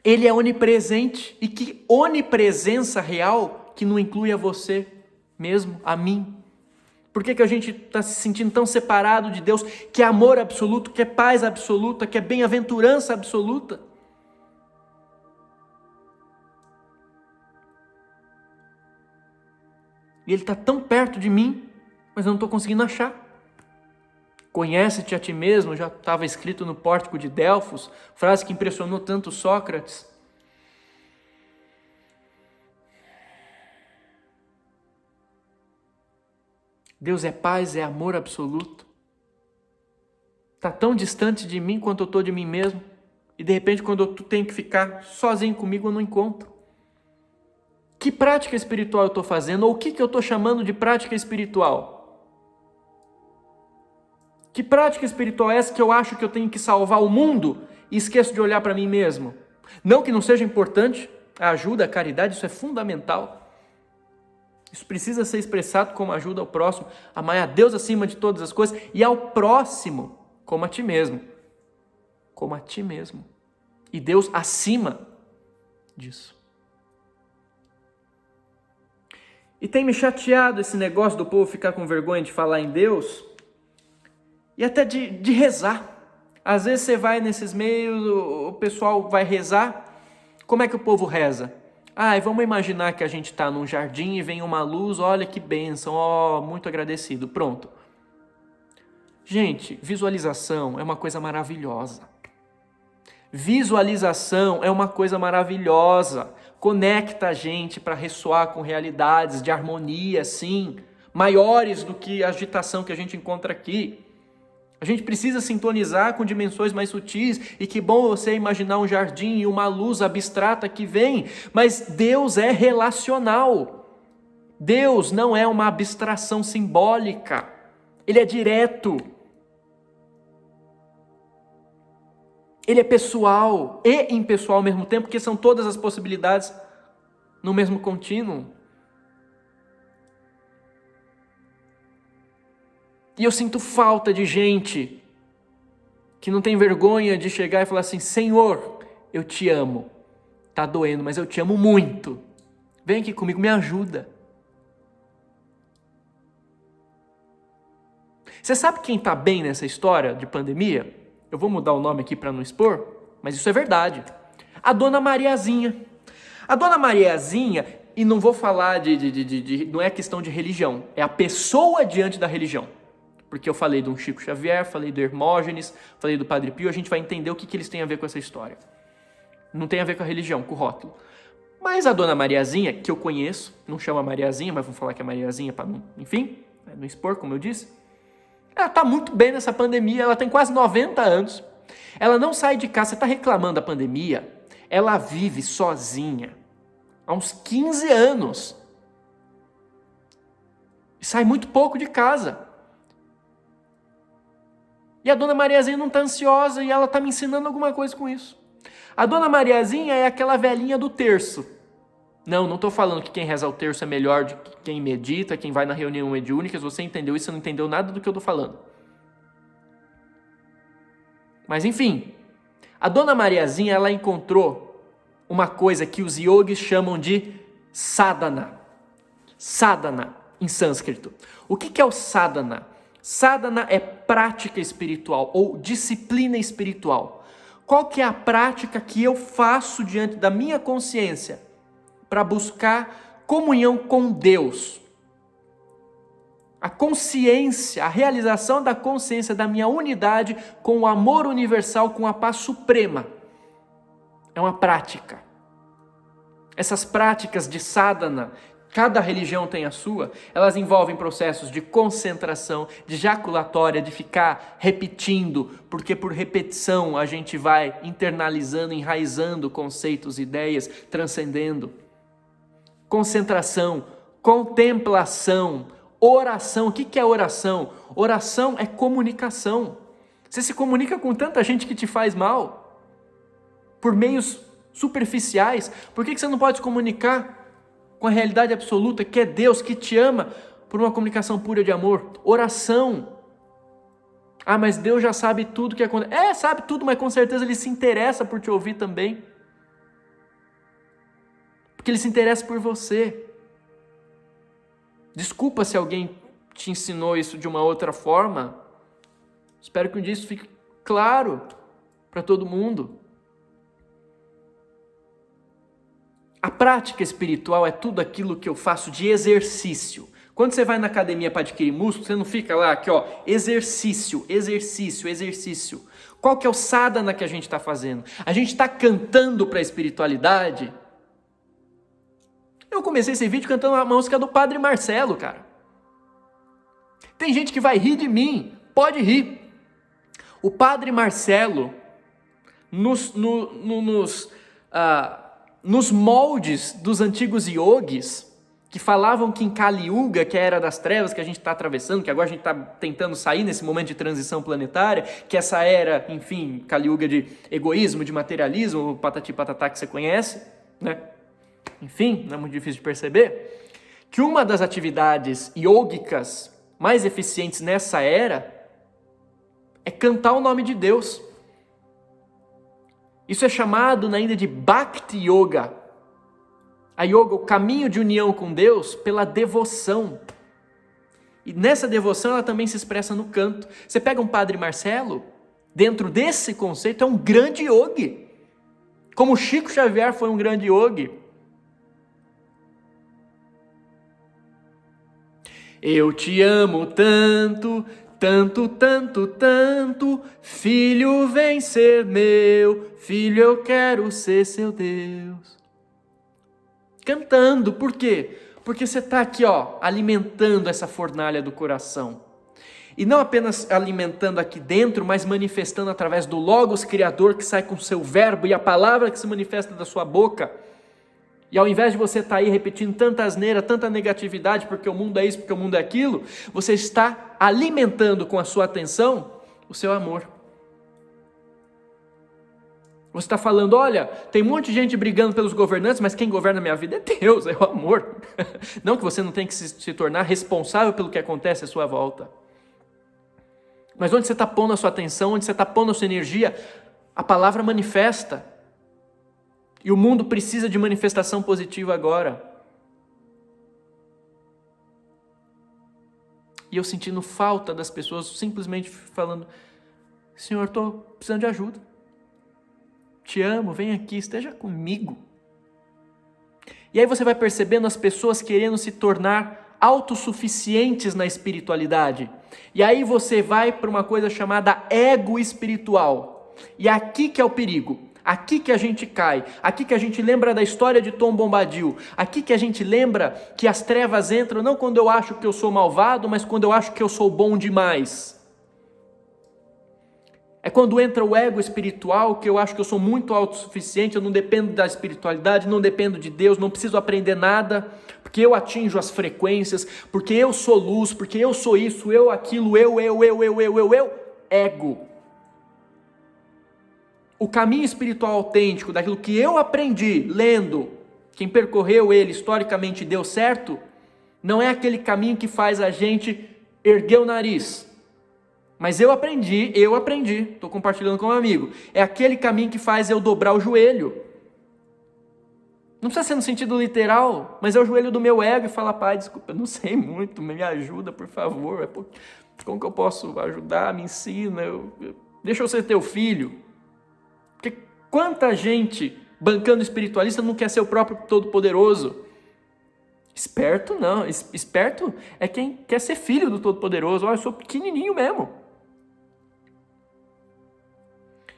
A: Ele é onipresente. E que onipresença real que não inclui a você mesmo, a mim. Por que a gente está se sentindo tão separado de Deus, que é amor absoluto, que é paz absoluta, que é bem-aventurança absoluta? E Ele está tão perto de mim, mas eu não estou conseguindo achar. Conhece-te a ti mesmo, já estava escrito no pórtico de Delfos, frase que impressionou tanto Sócrates. Deus é paz, é amor absoluto. Está tão distante de mim quanto eu estou de mim mesmo. E de repente, quando eu tenho que ficar sozinho comigo, eu não encontro. Que prática espiritual eu estou fazendo? Ou o que eu estou chamando de prática espiritual? Que prática espiritual é essa que eu acho que eu tenho que salvar o mundo e esqueço de olhar para mim mesmo? Não que não seja importante, a ajuda, a caridade, isso é fundamental. Isso precisa ser expressado como ajuda ao próximo. Amar a Deus acima de todas as coisas e ao próximo como a ti mesmo. Como a ti mesmo. E Deus acima disso. E tem me chateado esse negócio do povo ficar com vergonha de falar em Deus e até de rezar. Às vezes você vai nesses meios, o pessoal vai rezar. Como é que o povo reza? E vamos imaginar que a gente está num jardim e vem uma luz, olha que bênção, muito agradecido, pronto. Gente, visualização é uma coisa maravilhosa. Visualização é uma coisa maravilhosa. Conecta a gente para ressoar com realidades de harmonia, sim, maiores do que a agitação que a gente encontra aqui. A gente precisa sintonizar com dimensões mais sutis, e que bom você imaginar um jardim e uma luz abstrata que vem, mas Deus é relacional. Deus não é uma abstração simbólica, Ele é direto. Ele é pessoal e impessoal ao mesmo tempo, porque são todas as possibilidades no mesmo contínuo. E eu sinto falta de gente que não tem vergonha de chegar e falar assim: Senhor, eu te amo. Tá doendo, mas eu te amo muito. Vem aqui comigo, me ajuda. Você sabe quem está bem nessa história de pandemia? Eu vou mudar o nome aqui para não expor, mas isso é verdade. A Dona Mariazinha. A Dona Mariazinha, e não vou falar não é questão de religião, é a pessoa diante da religião. Porque eu falei do Chico Xavier, falei do Hermógenes, falei do Padre Pio, a gente vai entender o que eles têm a ver com essa história. Não tem a ver com a religião, com o rótulo. Mas a Dona Mariazinha, que eu conheço, não chama Mariazinha, mas vou falar que é Mariazinha para não, enfim, não expor, como eu disse. Ela está muito bem nessa pandemia, ela tem quase 90 anos. Ela não sai de casa, você está reclamando da pandemia? Ela vive sozinha há uns 15 anos. E sai muito pouco de casa. E a Dona Mariazinha não está ansiosa e ela está me ensinando alguma coisa com isso. A Dona Mariazinha é aquela velhinha do terço. Não estou falando que quem reza o terço é melhor do que quem medita, quem vai na reunião mediúnica. Se você entendeu isso, você não entendeu nada do que eu estou falando. Mas enfim, a Dona Mariazinha, ela encontrou uma coisa que os yogis chamam de sadhana. Sadhana, em sânscrito. O que é o sadhana? Sadhana é prática espiritual ou disciplina espiritual. Qual que é a prática que eu faço diante da minha consciência para buscar comunhão com Deus? A consciência, a realização da consciência da minha unidade com o amor universal, com a paz suprema. É uma prática. Essas práticas de sadhana, cada religião tem a sua, elas envolvem processos de concentração, de jaculatória, de ficar repetindo, porque por repetição a gente vai internalizando, enraizando conceitos, ideias, transcendendo. Concentração, contemplação, oração. O que é oração? Oração é comunicação. Você se comunica com tanta gente que te faz mal, por meios superficiais. Por que você não pode se comunicar com a realidade absoluta, que é Deus, que te ama, por uma comunicação pura de amor? Oração. Mas Deus já sabe tudo que acontece. Sabe tudo, mas com certeza Ele se interessa por te ouvir também. Porque Ele se interessa por você. Desculpa se alguém te ensinou isso de uma outra forma. Espero que um dia isso fique claro para todo mundo. A prática espiritual é tudo aquilo que eu faço de exercício. Quando você vai na academia para adquirir músculo, você não fica lá, aqui exercício, exercício, exercício. Qual que é o sadhana que a gente está fazendo? A gente está cantando para a espiritualidade? Eu comecei esse vídeo cantando a música do Padre Marcelo, cara. Tem gente que vai rir de mim, pode rir. O Padre Marcelo, nos moldes dos antigos yogis, que falavam que em Kali Yuga, que é a era das trevas que a gente está atravessando, que agora a gente está tentando sair nesse momento de transição planetária, que essa era, enfim, Kali Yuga de egoísmo, de materialismo, patati patatá que você conhece, né? Enfim, não é muito difícil de perceber, que uma das atividades yógicas mais eficientes nessa era é cantar o nome de Deus. Isso é chamado ainda de Bhakti Yoga. A yoga, o caminho de união com Deus, pela devoção. E nessa devoção ela também se expressa no canto. Você pega um Padre Marcelo, dentro desse conceito é um grande yogi. Como Chico Xavier foi um grande yogi. Eu te amo tanto, tanto, tanto, tanto, filho vem ser meu, filho eu quero ser seu Deus. Cantando, por quê? Porque você está aqui, alimentando essa fornalha do coração. E não apenas alimentando aqui dentro, mas manifestando através do Logos Criador que sai com o seu verbo e a palavra que se manifesta da sua boca. E ao invés de você estar aí repetindo tanta asneira, tanta negatividade, porque o mundo é isso, porque o mundo é aquilo, você está alimentando com a sua atenção o seu amor. Você está falando, olha, tem um monte de gente brigando pelos governantes, mas quem governa a minha vida é Deus, é o amor. Não que você não tenha que se tornar responsável pelo que acontece à sua volta. Mas onde você está pondo a sua atenção, onde você está pondo a sua energia, a palavra manifesta. E o mundo precisa de manifestação positiva agora. E eu sentindo falta das pessoas simplesmente falando, Senhor, estou precisando de ajuda. Te amo, vem aqui, esteja comigo. E aí você vai percebendo as pessoas querendo se tornar autossuficientes na espiritualidade. E aí você vai para uma coisa chamada ego espiritual. E aqui que é o perigo. Aqui que a gente cai. Aqui que a gente lembra da história de Tom Bombadil. Aqui que a gente lembra que as trevas entram não quando eu acho que eu sou malvado, mas quando eu acho que eu sou bom demais. É quando entra o ego espiritual, que eu acho que eu sou muito autossuficiente, eu não dependo da espiritualidade, não dependo de Deus, não preciso aprender nada, porque eu atinjo as frequências, porque eu sou luz, porque eu sou isso, eu aquilo, eu, ego. O caminho espiritual autêntico, daquilo que eu aprendi lendo, quem percorreu ele historicamente deu certo, não é aquele caminho que faz a gente erguer o nariz. Mas eu aprendi, estou compartilhando com um amigo. É aquele caminho que faz eu dobrar o joelho. Não precisa ser no sentido literal, mas é o joelho do meu ego e falar, pai, desculpa, eu não sei muito, me ajuda, por favor. Como que eu posso ajudar? Me ensina, deixa eu ser teu filho. Porque quanta gente bancando espiritualista não quer ser o próprio Todo-Poderoso? Esperto não, esperto é quem quer ser filho do Todo-Poderoso. Eu sou pequenininho mesmo.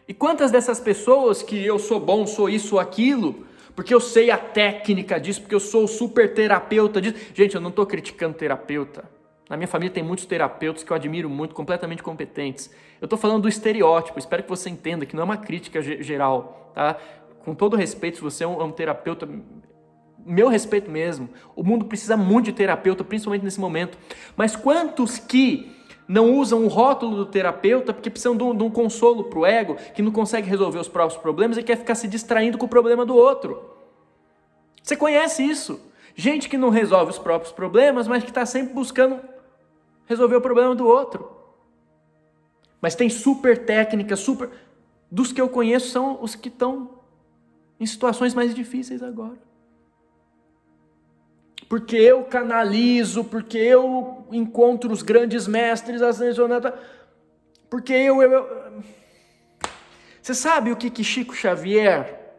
A: E quantas dessas pessoas que eu sou bom, sou isso ou aquilo, porque eu sei a técnica disso, porque eu sou o super terapeuta disso. Gente, eu não estou criticando terapeuta. Na minha família tem muitos terapeutas que eu admiro muito, completamente competentes. Eu estou falando do estereótipo, espero que você entenda que não é uma crítica geral, tá? Com todo respeito, se você é um terapeuta, meu respeito mesmo. O mundo precisa muito de terapeuta, principalmente nesse momento. Mas quantos que não usam o rótulo do terapeuta porque precisam de um consolo para o ego, que não consegue resolver os próprios problemas e quer ficar se distraindo com o problema do outro? Você conhece isso? Gente que não resolve os próprios problemas, mas que está sempre buscando resolver o problema do outro. Mas tem super técnicas, dos que eu conheço são os que estão em situações mais difíceis agora. Porque eu canalizo, porque eu encontro os grandes mestres, porque eu... Você sabe o que Chico Xavier,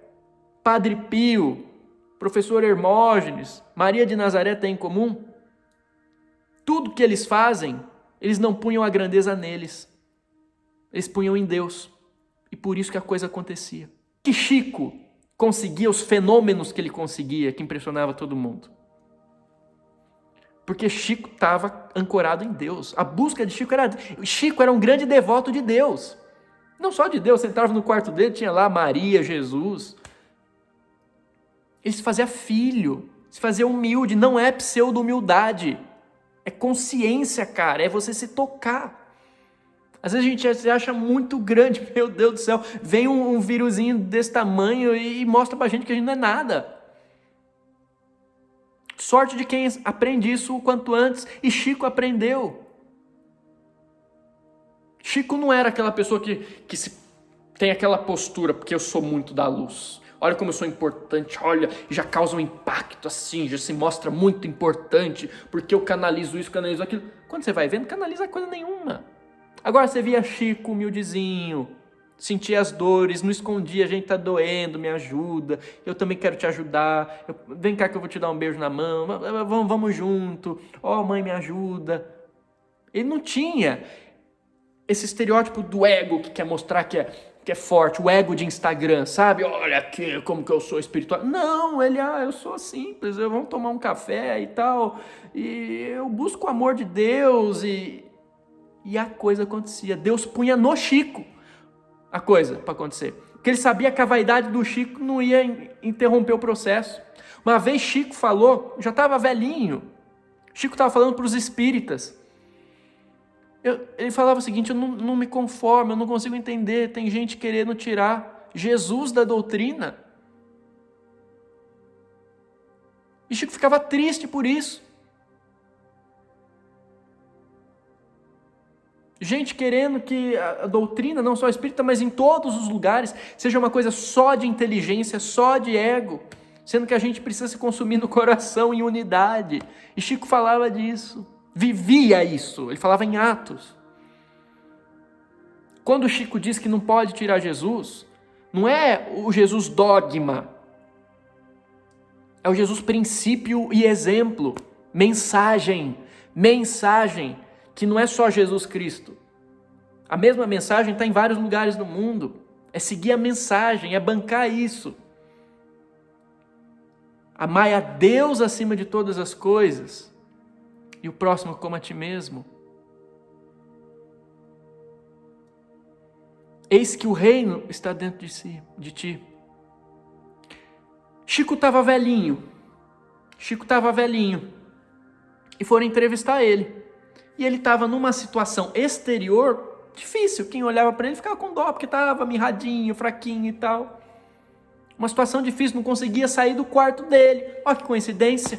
A: Padre Pio, Professor Hermógenes, Maria de Nazaré têm em comum? Tudo que eles fazem, eles não punham a grandeza neles. Eles punham em Deus. E por isso que a coisa acontecia. Que Chico conseguia os fenômenos que ele conseguia, que impressionava todo mundo. Porque Chico estava ancorado em Deus. A busca de Chico era um grande devoto de Deus. Não só de Deus, você entrava no quarto dele, tinha lá Maria, Jesus. Ele se fazia filho, se fazia humilde, não é pseudo-humildade. É consciência, cara, é você se tocar. Às vezes a gente se acha muito grande, meu Deus do céu, vem um vírusinho desse tamanho e mostra pra gente que a gente não é nada. Sorte de quem aprende isso o quanto antes, e Chico aprendeu. Chico não era aquela pessoa que tem aquela postura, porque eu sou muito da luz. Olha como eu sou importante, olha, já causa um impacto assim, já se mostra muito importante, porque eu canalizo isso, canalizo aquilo. Quando você vai vendo, canaliza coisa nenhuma. Agora você via Chico humildezinho, sentia as dores, não escondia, a gente tá doendo, me ajuda, eu também quero te ajudar, vem cá que eu vou te dar um beijo na mão, vamos junto, mãe me ajuda. Ele não tinha esse estereótipo do ego que quer mostrar que é forte, o ego de Instagram, sabe? Olha aqui como que eu sou espiritual. Não, eu sou simples, vamos tomar um café e tal, e eu busco o amor de Deus, e a coisa acontecia. Deus punha no Chico a coisa para acontecer, porque ele sabia que a vaidade do Chico não ia interromper o processo. Uma vez Chico falou, já estava velhinho, Chico estava falando para os espíritas, ele falava o seguinte: eu não me conformo, eu não consigo entender, tem gente querendo tirar Jesus da doutrina. E Chico ficava triste por isso. Gente querendo que a doutrina, não só espírita, mas em todos os lugares, seja uma coisa só de inteligência, só de ego, sendo que a gente precisa se consumir no coração em unidade. E Chico falava disso, vivia isso, ele falava em Atos. Quando o Chico diz que não pode tirar Jesus, não é o Jesus dogma, é o Jesus princípio e exemplo, mensagem, que não é só Jesus Cristo. A mesma mensagem está em vários lugares do mundo, é seguir a mensagem, é bancar isso. Amai a Deus acima de todas as coisas, e o próximo como a ti mesmo. Eis que o reino está dentro de ti. Chico estava velhinho, e foram entrevistar ele. E ele estava numa situação exterior difícil. Quem olhava para ele ficava com dó, porque estava mirradinho, fraquinho e tal. Uma situação difícil, não conseguia sair do quarto dele. Olha que coincidência.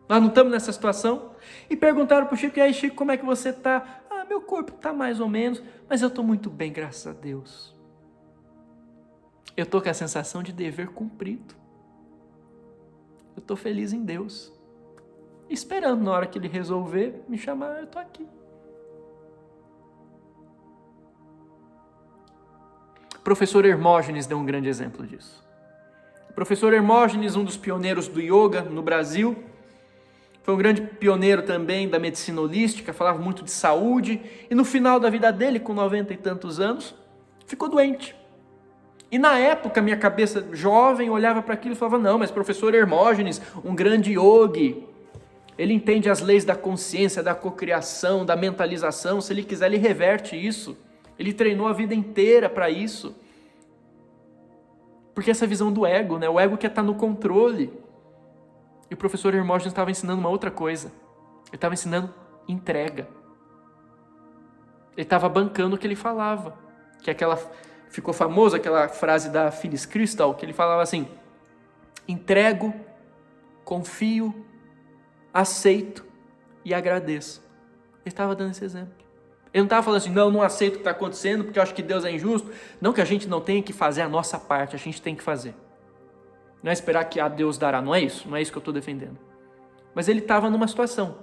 A: Nós não estamos nessa situação. E perguntaram para o Chico: e aí, Chico, como é que você está? Meu corpo está mais ou menos, mas eu estou muito bem, graças a Deus. Eu estou com a sensação de dever cumprido. Eu estou feliz em Deus. Esperando na hora que Ele resolver me chamar, eu estou aqui. O professor Hermógenes deu um grande exemplo disso. O professor Hermógenes, um dos pioneiros do yoga no Brasil, foi um grande pioneiro também da medicina holística, falava muito de saúde, e no final da vida dele, com 90 e tantos anos, ficou doente. E na época, minha cabeça jovem olhava para aquilo e falava: não, mas professor Hermógenes, um grande yogi, ele entende as leis da consciência, da cocriação, da mentalização, se ele quiser ele reverte isso, ele treinou a vida inteira para isso. Porque essa visão do ego, o ego quer estar no controle. E o professor Hermógenes estava ensinando uma outra coisa. Ele estava ensinando entrega. Ele estava bancando o que ele falava. Que ficou famosa aquela frase da Phyllis Crystal, que ele falava assim: entrego, confio, aceito e agradeço. Ele estava dando esse exemplo. Ele não estava falando assim: não aceito o que está acontecendo porque eu acho que Deus é injusto. Não que a gente não tenha que fazer a nossa parte, a gente tem que fazer. Não é esperar que Deus dará, não é isso que eu estou defendendo. Mas ele estava numa situação.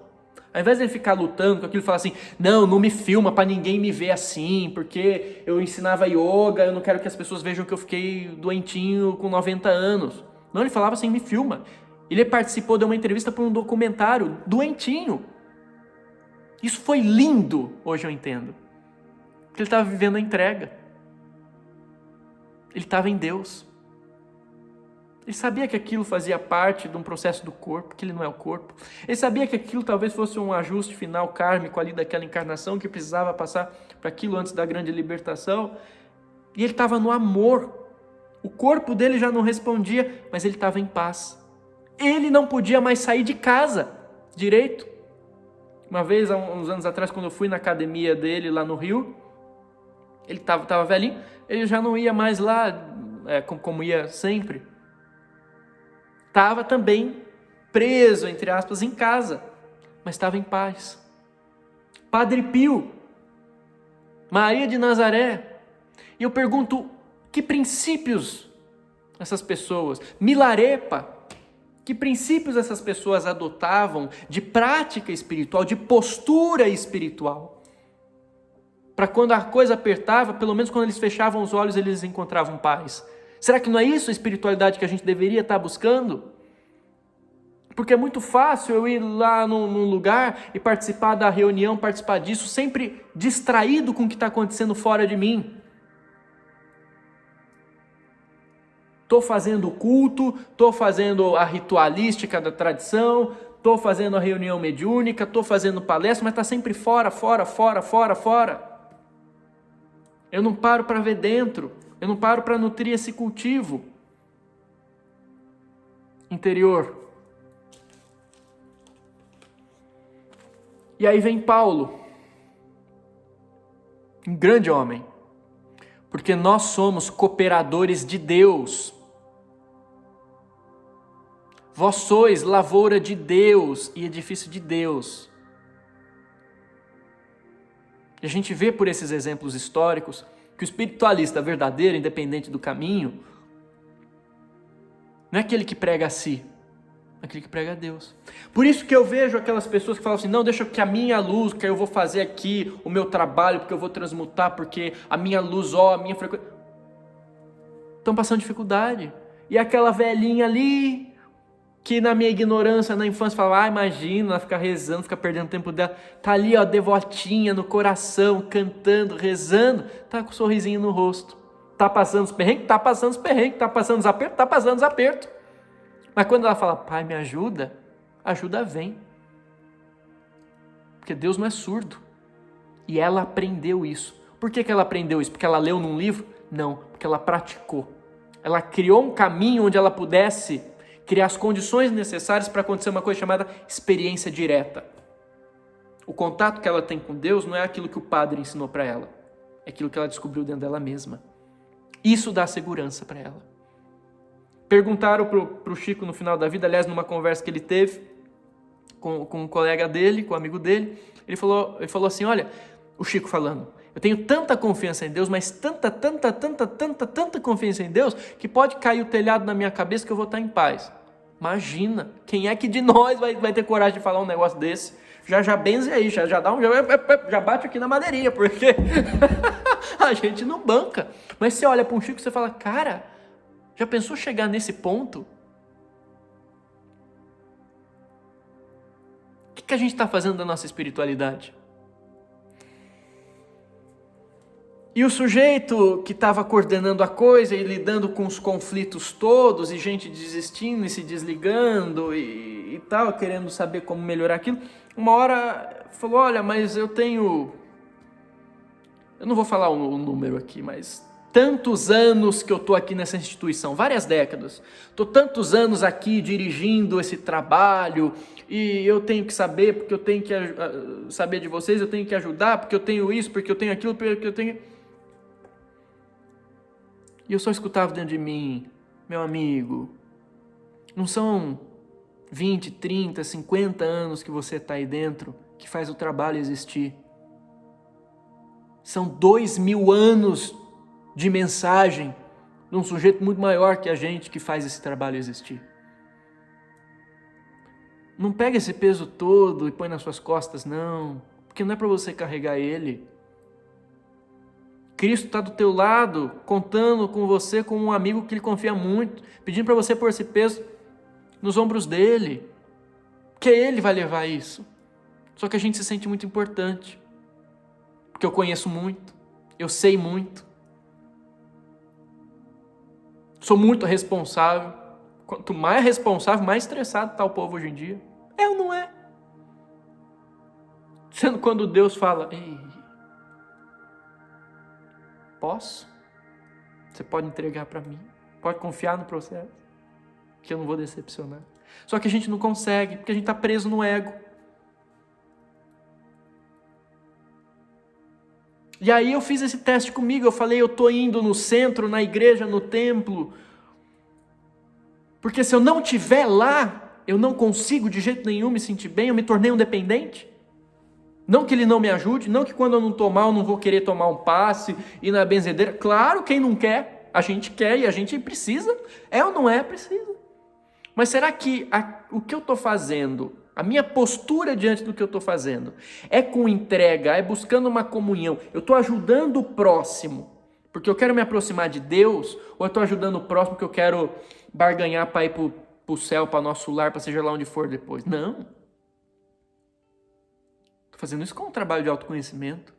A: Ao invés de ele ficar lutando com aquilo e falar assim: não me filma para ninguém me ver assim, porque eu ensinava yoga, eu não quero que as pessoas vejam que eu fiquei doentinho com 90 anos. Não, ele falava assim: me filma. Ele participou de uma entrevista para um documentário, doentinho. Isso foi lindo, hoje eu entendo. Porque ele estava vivendo a entrega. Ele estava em Deus. Ele sabia que aquilo fazia parte de um processo do corpo, que ele não é o corpo. Ele sabia que aquilo talvez fosse um ajuste final kármico ali daquela encarnação, que precisava passar para aquilo antes da grande libertação. E ele estava no amor. O corpo dele já não respondia, mas ele estava em paz. Ele não podia mais sair de casa direito. Uma vez, há uns anos atrás, quando eu fui na academia dele lá no Rio, ele estava velhinho, ele já não ia mais lá como ia sempre. Estava também preso, entre aspas, em casa, mas estava em paz. Padre Pio, Maria de Nazaré. E eu pergunto: que princípios essas pessoas? Milarepa. Que princípios essas pessoas adotavam de prática espiritual, de postura espiritual? Para quando a coisa apertava, pelo menos quando eles fechavam os olhos, eles encontravam paz. Será que não é isso a espiritualidade que a gente deveria estar buscando? Porque é muito fácil eu ir lá num lugar e participar da reunião, participar disso, sempre distraído com o que está acontecendo fora de mim. Estou fazendo o culto, estou fazendo a ritualística da tradição, estou fazendo a reunião mediúnica, estou fazendo palestra, mas está sempre fora. Eu não paro para ver dentro, eu não paro para nutrir esse cultivo interior. E aí vem Paulo, um grande homem, porque nós somos cooperadores de Deus. Vós sois lavoura de Deus e edifício de Deus. E a gente vê por esses exemplos históricos que o espiritualista verdadeiro, independente do caminho, não é aquele que prega a si, é aquele que prega a Deus. Por isso que eu vejo aquelas pessoas que falam assim, não, deixa que a minha luz, que eu vou fazer aqui o meu trabalho, porque eu vou transmutar, porque a minha luz, a minha frequência... Estão passando dificuldade. E aquela velhinha ali, que na minha ignorância, na infância, falava, imagina, ela fica rezando, fica perdendo tempo dela, tá ali, devotinha no coração, cantando, rezando, tá com um sorrisinho no rosto, tá passando os perrengues, tá passando os apertos, mas quando ela fala, pai, me ajuda, a ajuda vem, porque Deus não é surdo, e ela aprendeu isso. Por que ela aprendeu isso? Porque ela leu num livro? Não, porque ela praticou, ela criou um caminho onde ela pudesse criar as condições necessárias para acontecer uma coisa chamada experiência direta. O contato que ela tem com Deus não é aquilo que o padre ensinou para ela, é aquilo que ela descobriu dentro dela mesma. Isso dá segurança para ela. Perguntaram para o Chico no final da vida, aliás, numa conversa que ele teve com um colega dele, com um amigo dele, ele falou assim, olha, o Chico falando, eu tenho tanta confiança em Deus, mas tanta confiança em Deus, que pode cair o telhado na minha cabeça que eu vou estar em paz. Imagina, quem é que de nós vai ter coragem de falar um negócio desse? Já benze aí, já bate aqui na madeirinha, porque a gente não banca. Mas você olha para um Chico e você fala, cara, já pensou chegar nesse ponto? O que a gente está fazendo da nossa espiritualidade? E o sujeito que estava coordenando a coisa e lidando com os conflitos todos, e gente desistindo e se desligando e tal, querendo saber como melhorar aquilo, uma hora falou, olha, mas eu não vou falar o número aqui, mas tantos anos que eu estou aqui nessa instituição, várias décadas, estou tantos anos aqui dirigindo esse trabalho, e eu tenho que saber, porque eu tenho que saber de vocês, eu tenho que ajudar, porque eu tenho isso, porque eu tenho aquilo, porque eu tenho... E eu só escutava dentro de mim, meu amigo, não são 20, 30, 50 anos que você está aí dentro que faz o trabalho existir. São 2000 anos de mensagem de um sujeito muito maior que a gente que faz esse trabalho existir. Não pega esse peso todo e põe nas suas costas, não, porque não é para você carregar ele. Cristo está do teu lado, contando com você como um amigo que ele confia muito, pedindo para você pôr esse peso nos ombros dele, que ele vai levar isso. Só que a gente se sente muito importante, porque eu conheço muito, eu sei muito, sou muito responsável. Quanto mais responsável, mais estressado está o povo hoje em dia. É ou não é? Sendo quando Deus fala, ei, posso? Você pode entregar para mim, pode confiar no processo, que eu não vou decepcionar. Só que a gente não consegue, porque a gente está preso no ego. E aí eu fiz esse teste comigo, eu falei, eu estou indo no centro, na igreja, no templo, porque se eu não estiver lá, eu não consigo de jeito nenhum me sentir bem, eu me tornei um dependente. Não que ele não me ajude, não que quando eu não estou mal, eu não vou querer tomar um passe, ir na benzedeira. Claro, quem não quer? A gente quer e a gente precisa. É ou não é? Precisa. Mas será que o que eu estou fazendo, a minha postura diante do que eu estou fazendo, é com entrega, é buscando uma comunhão? Eu estou ajudando o próximo porque eu quero me aproximar de Deus, ou eu estou ajudando o próximo porque eu quero barganhar para ir para o céu, para nosso lar, para seja lá onde for depois? Não. Estou fazendo isso com um trabalho de autoconhecimento.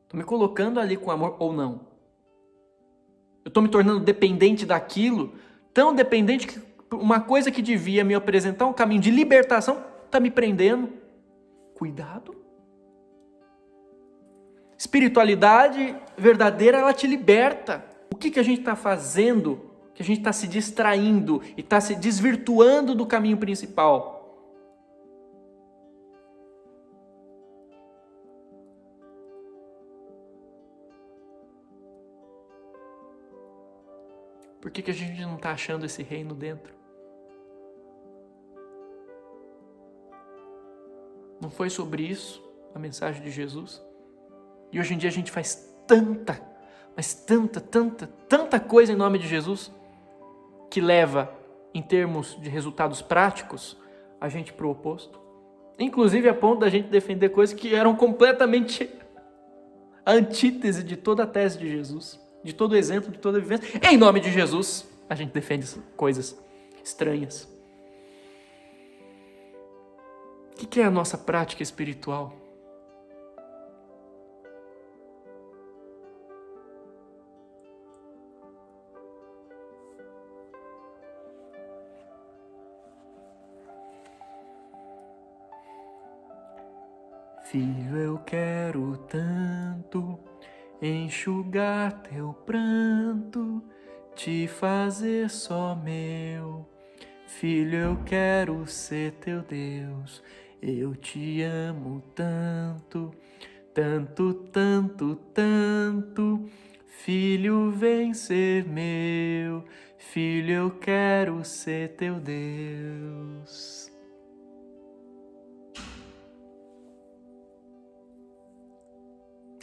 A: Estou me colocando ali com amor ou não. Eu estou me tornando dependente daquilo, tão dependente que uma coisa que devia me apresentar um caminho de libertação está me prendendo. Cuidado. Espiritualidade verdadeira, ela te liberta. O que a gente está fazendo? Que a gente está se distraindo e está se desvirtuando do caminho principal. Por que a gente não está achando esse reino dentro? Não foi sobre isso a mensagem de Jesus? E hoje em dia a gente faz tanta coisa em nome de Jesus, que leva, em termos de resultados práticos, a gente para o oposto. Inclusive a ponto da gente defender coisas que eram completamente a antítese de toda a tese de Jesus, de todo o exemplo, de toda a vivência. Em nome de Jesus, a gente defende coisas estranhas. O que é a nossa prática espiritual? Filho, eu quero tanto enxugar teu pranto, te fazer só meu. Filho, eu quero ser teu Deus, eu te amo tanto, tanto. Filho, vem ser meu, filho, eu quero ser teu Deus.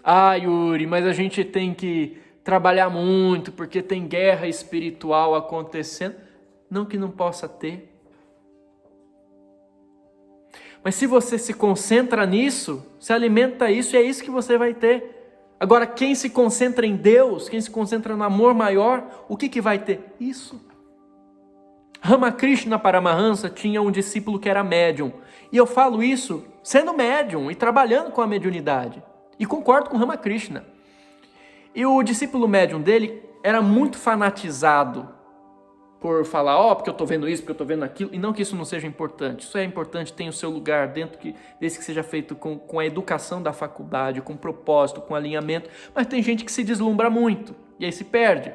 A: Ah, Yuri, mas a gente tem que trabalhar muito porque tem guerra espiritual acontecendo. Não que não possa ter. Mas se você se concentra nisso, se alimenta isso, e é isso que você vai ter. Agora, quem se concentra em Deus, quem se concentra no amor maior, o que vai ter? Isso. Ramakrishna Paramahansa tinha um discípulo que era médium. E eu falo isso sendo médium e trabalhando com a mediunidade. E concordo com Ramakrishna. E o discípulo médium dele era muito fanatizado por falar, porque eu estou vendo isso, porque eu estou vendo aquilo, e não que isso não seja importante. Isso é importante, tem o seu lugar dentro, desde que seja feito com a educação da faculdade, com propósito, com alinhamento, mas tem gente que se deslumbra muito, e aí se perde.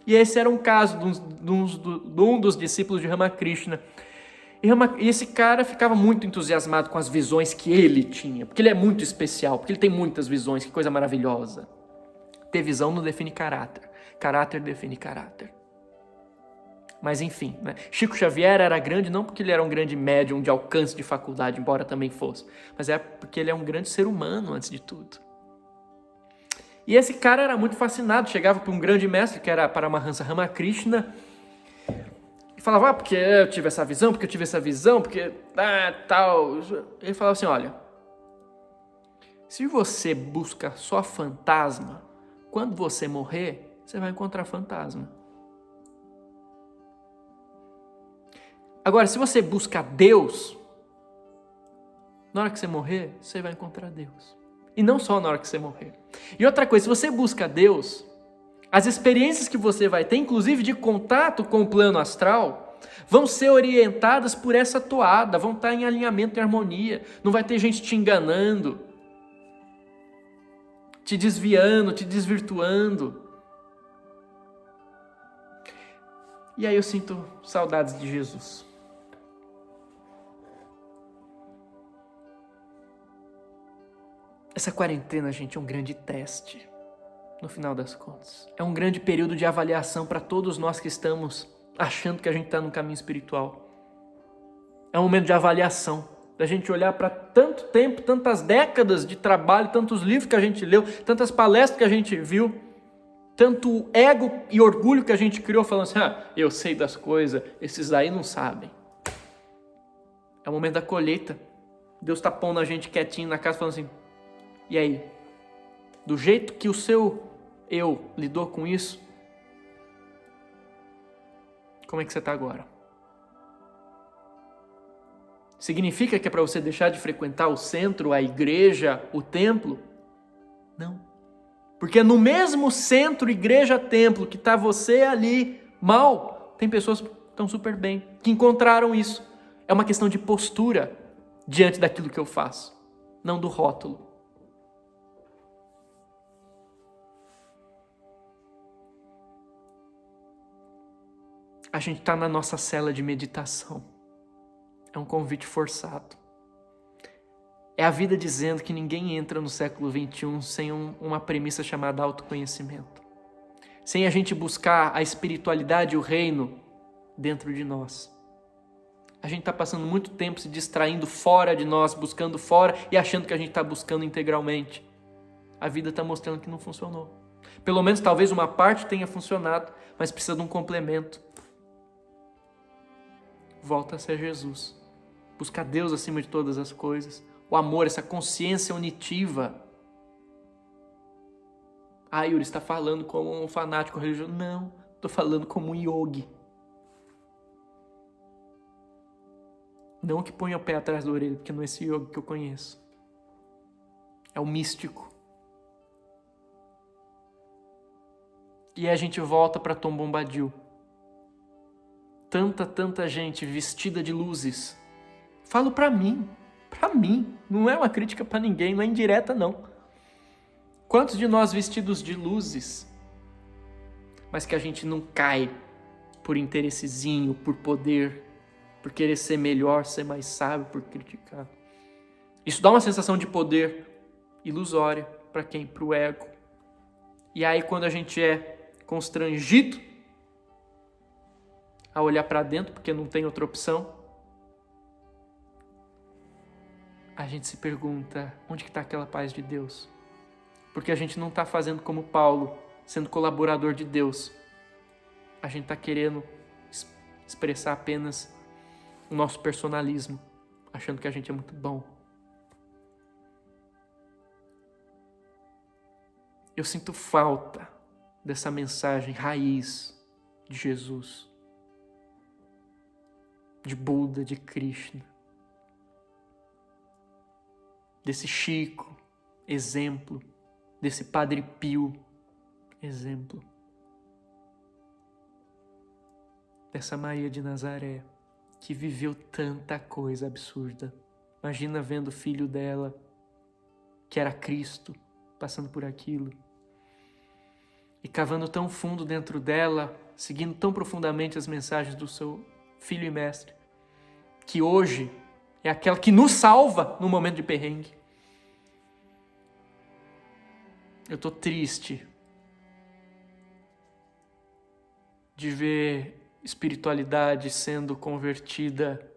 A: E esse era um caso de um dos discípulos de Ramakrishna. E esse cara ficava muito entusiasmado com as visões que ele tinha, porque ele é muito especial, porque ele tem muitas visões, que coisa maravilhosa. Ter visão não define caráter, caráter define caráter. Mas enfim, né? Chico Xavier era grande não porque ele era um grande médium de alcance de faculdade, embora também fosse, mas é porque ele é um grande ser humano antes de tudo. E esse cara era muito fascinado, chegava para um grande mestre, que era Paramahansa Ramakrishna, e falava, porque eu tive essa visão, porque tal. Ele falava assim, olha, se você busca só fantasma, quando você morrer, você vai encontrar fantasma. Agora, se você busca Deus, na hora que você morrer, você vai encontrar Deus. E não só na hora que você morrer. E outra coisa, se você busca Deus, as experiências que você vai ter, inclusive de contato com o plano astral, vão ser orientadas por essa toada, vão estar em alinhamento e harmonia. Não vai ter gente te enganando, te desviando, te desvirtuando. E aí eu sinto saudades de Jesus. Essa quarentena, gente, é um grande teste, no final das contas. É um grande período de avaliação para todos nós que estamos achando que a gente está no caminho espiritual. É um momento de avaliação, da gente olhar para tanto tempo, tantas décadas de trabalho, tantos livros que a gente leu, tantas palestras que a gente viu, tanto ego e orgulho que a gente criou falando assim, eu sei das coisas, esses aí não sabem. É o momento da colheita. Deus está pondo a gente quietinho na casa falando assim, e aí? Do jeito que o seu eu lidou com isso, como é que você está agora? Significa que é para você deixar de frequentar o centro, a igreja, o templo? Não. Porque no mesmo centro, igreja, templo, que está você ali mal, tem pessoas que estão super bem, que encontraram isso. É uma questão de postura diante daquilo que eu faço, não do rótulo. A gente está na nossa cela de meditação. É um convite forçado. É a vida dizendo que ninguém entra no século XXI sem uma premissa chamada autoconhecimento. Sem a gente buscar a espiritualidade e o reino dentro de nós. A gente está passando muito tempo se distraindo fora de nós, buscando fora e achando que a gente está buscando integralmente. A vida está mostrando que não funcionou. Pelo menos talvez uma parte tenha funcionado, mas precisa de um complemento. Volta a ser Jesus. Busca Deus acima de todas as coisas. O amor, essa consciência unitiva. Yuri está falando como um fanático religioso. Não, estou falando como um yogi. Não que ponha o pé atrás da orelha, porque não é esse yogi que eu conheço. É o místico. E aí a gente volta para Tom Bombadil. Tanta gente vestida de luzes. Falo para mim. Não é uma crítica para ninguém, não é indireta não. Quantos de nós vestidos de luzes, mas que a gente não cai por interessezinho, por poder, por querer ser melhor, ser mais sábio, por criticar. Isso dá uma sensação de poder ilusória para quem? Para o ego. E aí quando a gente é constrangido a olhar para dentro, porque não tem outra opção, a gente se pergunta, onde que está aquela paz de Deus? Porque a gente não está fazendo como Paulo, sendo colaborador de Deus. A gente está querendo expressar apenas o nosso personalismo, achando que a gente é muito bom. Eu sinto falta dessa mensagem raiz de Jesus, de Buda, de Krishna, desse Chico, exemplo, desse Padre Pio, exemplo, dessa Maria de Nazaré, que viveu tanta coisa absurda. Imagina vendo o filho dela, que era Cristo, passando por aquilo, e cavando tão fundo dentro dela, seguindo tão profundamente as mensagens do seu filho e mestre, que hoje é aquela que nos salva no momento de perrengue. Eu estou triste de ver espiritualidade sendo convertida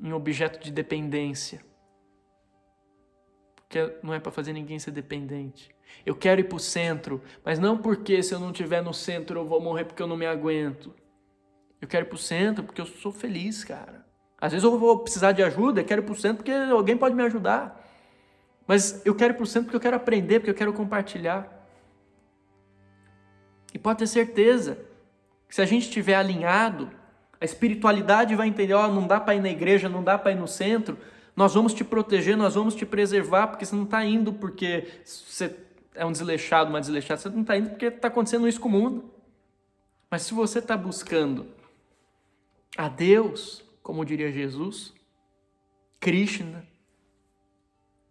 A: em objeto de dependência. Porque não é para fazer ninguém ser dependente. Eu quero ir para o centro, mas não porque se eu não estiver no centro eu vou morrer porque eu não me aguento. Eu quero ir para o centro porque eu sou feliz, cara. Às vezes eu vou precisar de ajuda, eu quero ir para o centro porque alguém pode me ajudar. Mas eu quero ir para o centro porque eu quero aprender, porque eu quero compartilhar. E pode ter certeza que se a gente estiver alinhado, a espiritualidade vai entender, não dá para ir na igreja, não dá para ir no centro, nós vamos te proteger, nós vamos te preservar, porque você não está indo porque você é um desleixado, uma desleixada, você não está indo porque está acontecendo isso com o mundo. Mas se você está buscando a Deus, como diria Jesus, Krishna,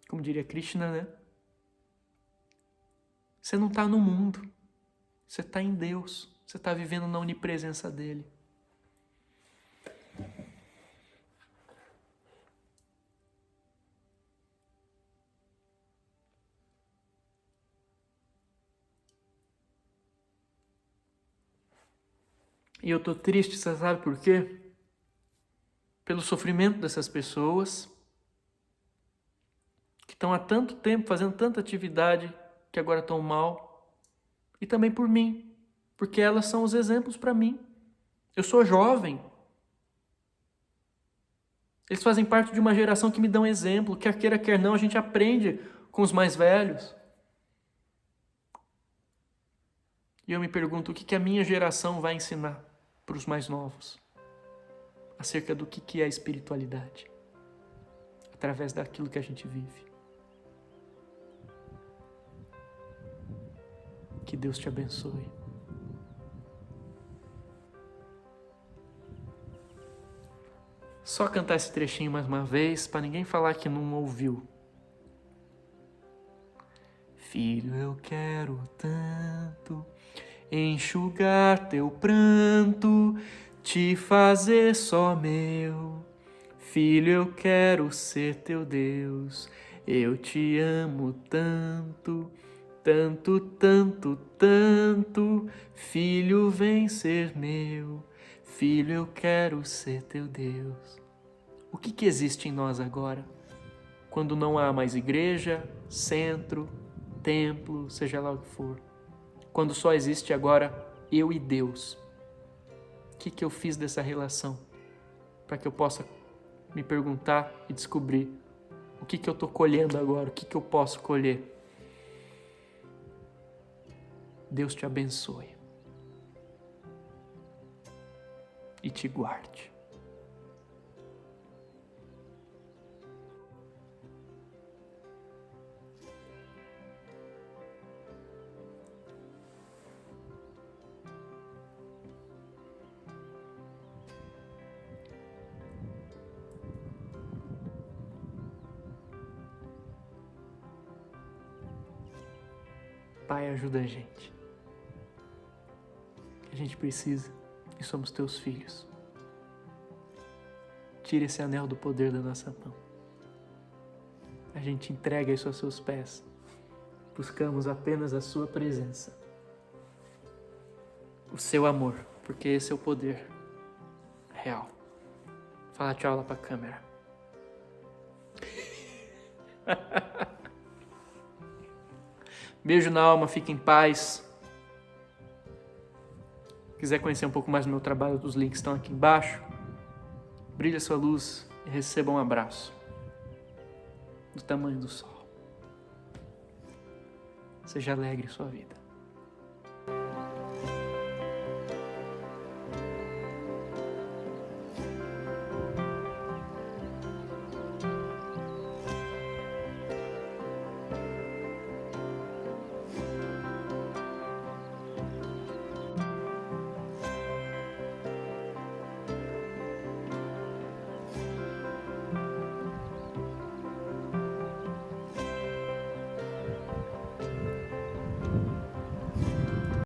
A: como diria Krishna, né? Você não está no mundo, você está em Deus, você está vivendo na onipresença dele. E eu estou triste, você sabe por quê? Pelo sofrimento dessas pessoas que estão há tanto tempo fazendo tanta atividade que agora estão mal, e também por mim, porque elas são os exemplos para mim. Eu sou jovem. Eles fazem parte de uma geração que me dão exemplo, quer queira, quer não, a gente aprende com os mais velhos. E eu me pergunto, o que a minha geração vai ensinar para os mais novos? Acerca do que é a espiritualidade, através daquilo que a gente vive. Que Deus te abençoe. Só cantar esse trechinho mais uma vez, para ninguém falar que não ouviu. Filho, eu quero tanto enxugar teu pranto, te fazer só meu. Filho, eu quero ser teu Deus, eu te amo tanto, tanto, tanto, tanto. Filho, vem ser meu, filho, eu quero ser teu Deus. O que existe em nós agora? Quando não há mais igreja, centro, templo, seja lá o que for. Quando só existe agora eu e Deus. O que eu fiz dessa relação? Para que eu possa me perguntar e descobrir o que eu estou colhendo agora, o que eu posso colher. Deus te abençoe e te guarde. Pai, ajuda a gente. A gente precisa e somos teus filhos. Tira esse anel do poder da nossa mão. A gente entrega isso aos seus pés. Buscamos apenas a sua presença. O seu amor, porque esse é o poder real. Fala tchau lá pra câmera. Beijo na alma, fique em paz. Se quiser conhecer um pouco mais do meu trabalho, os links estão aqui embaixo. Brilha sua luz e receba um abraço do tamanho do sol. Seja alegre em sua vida.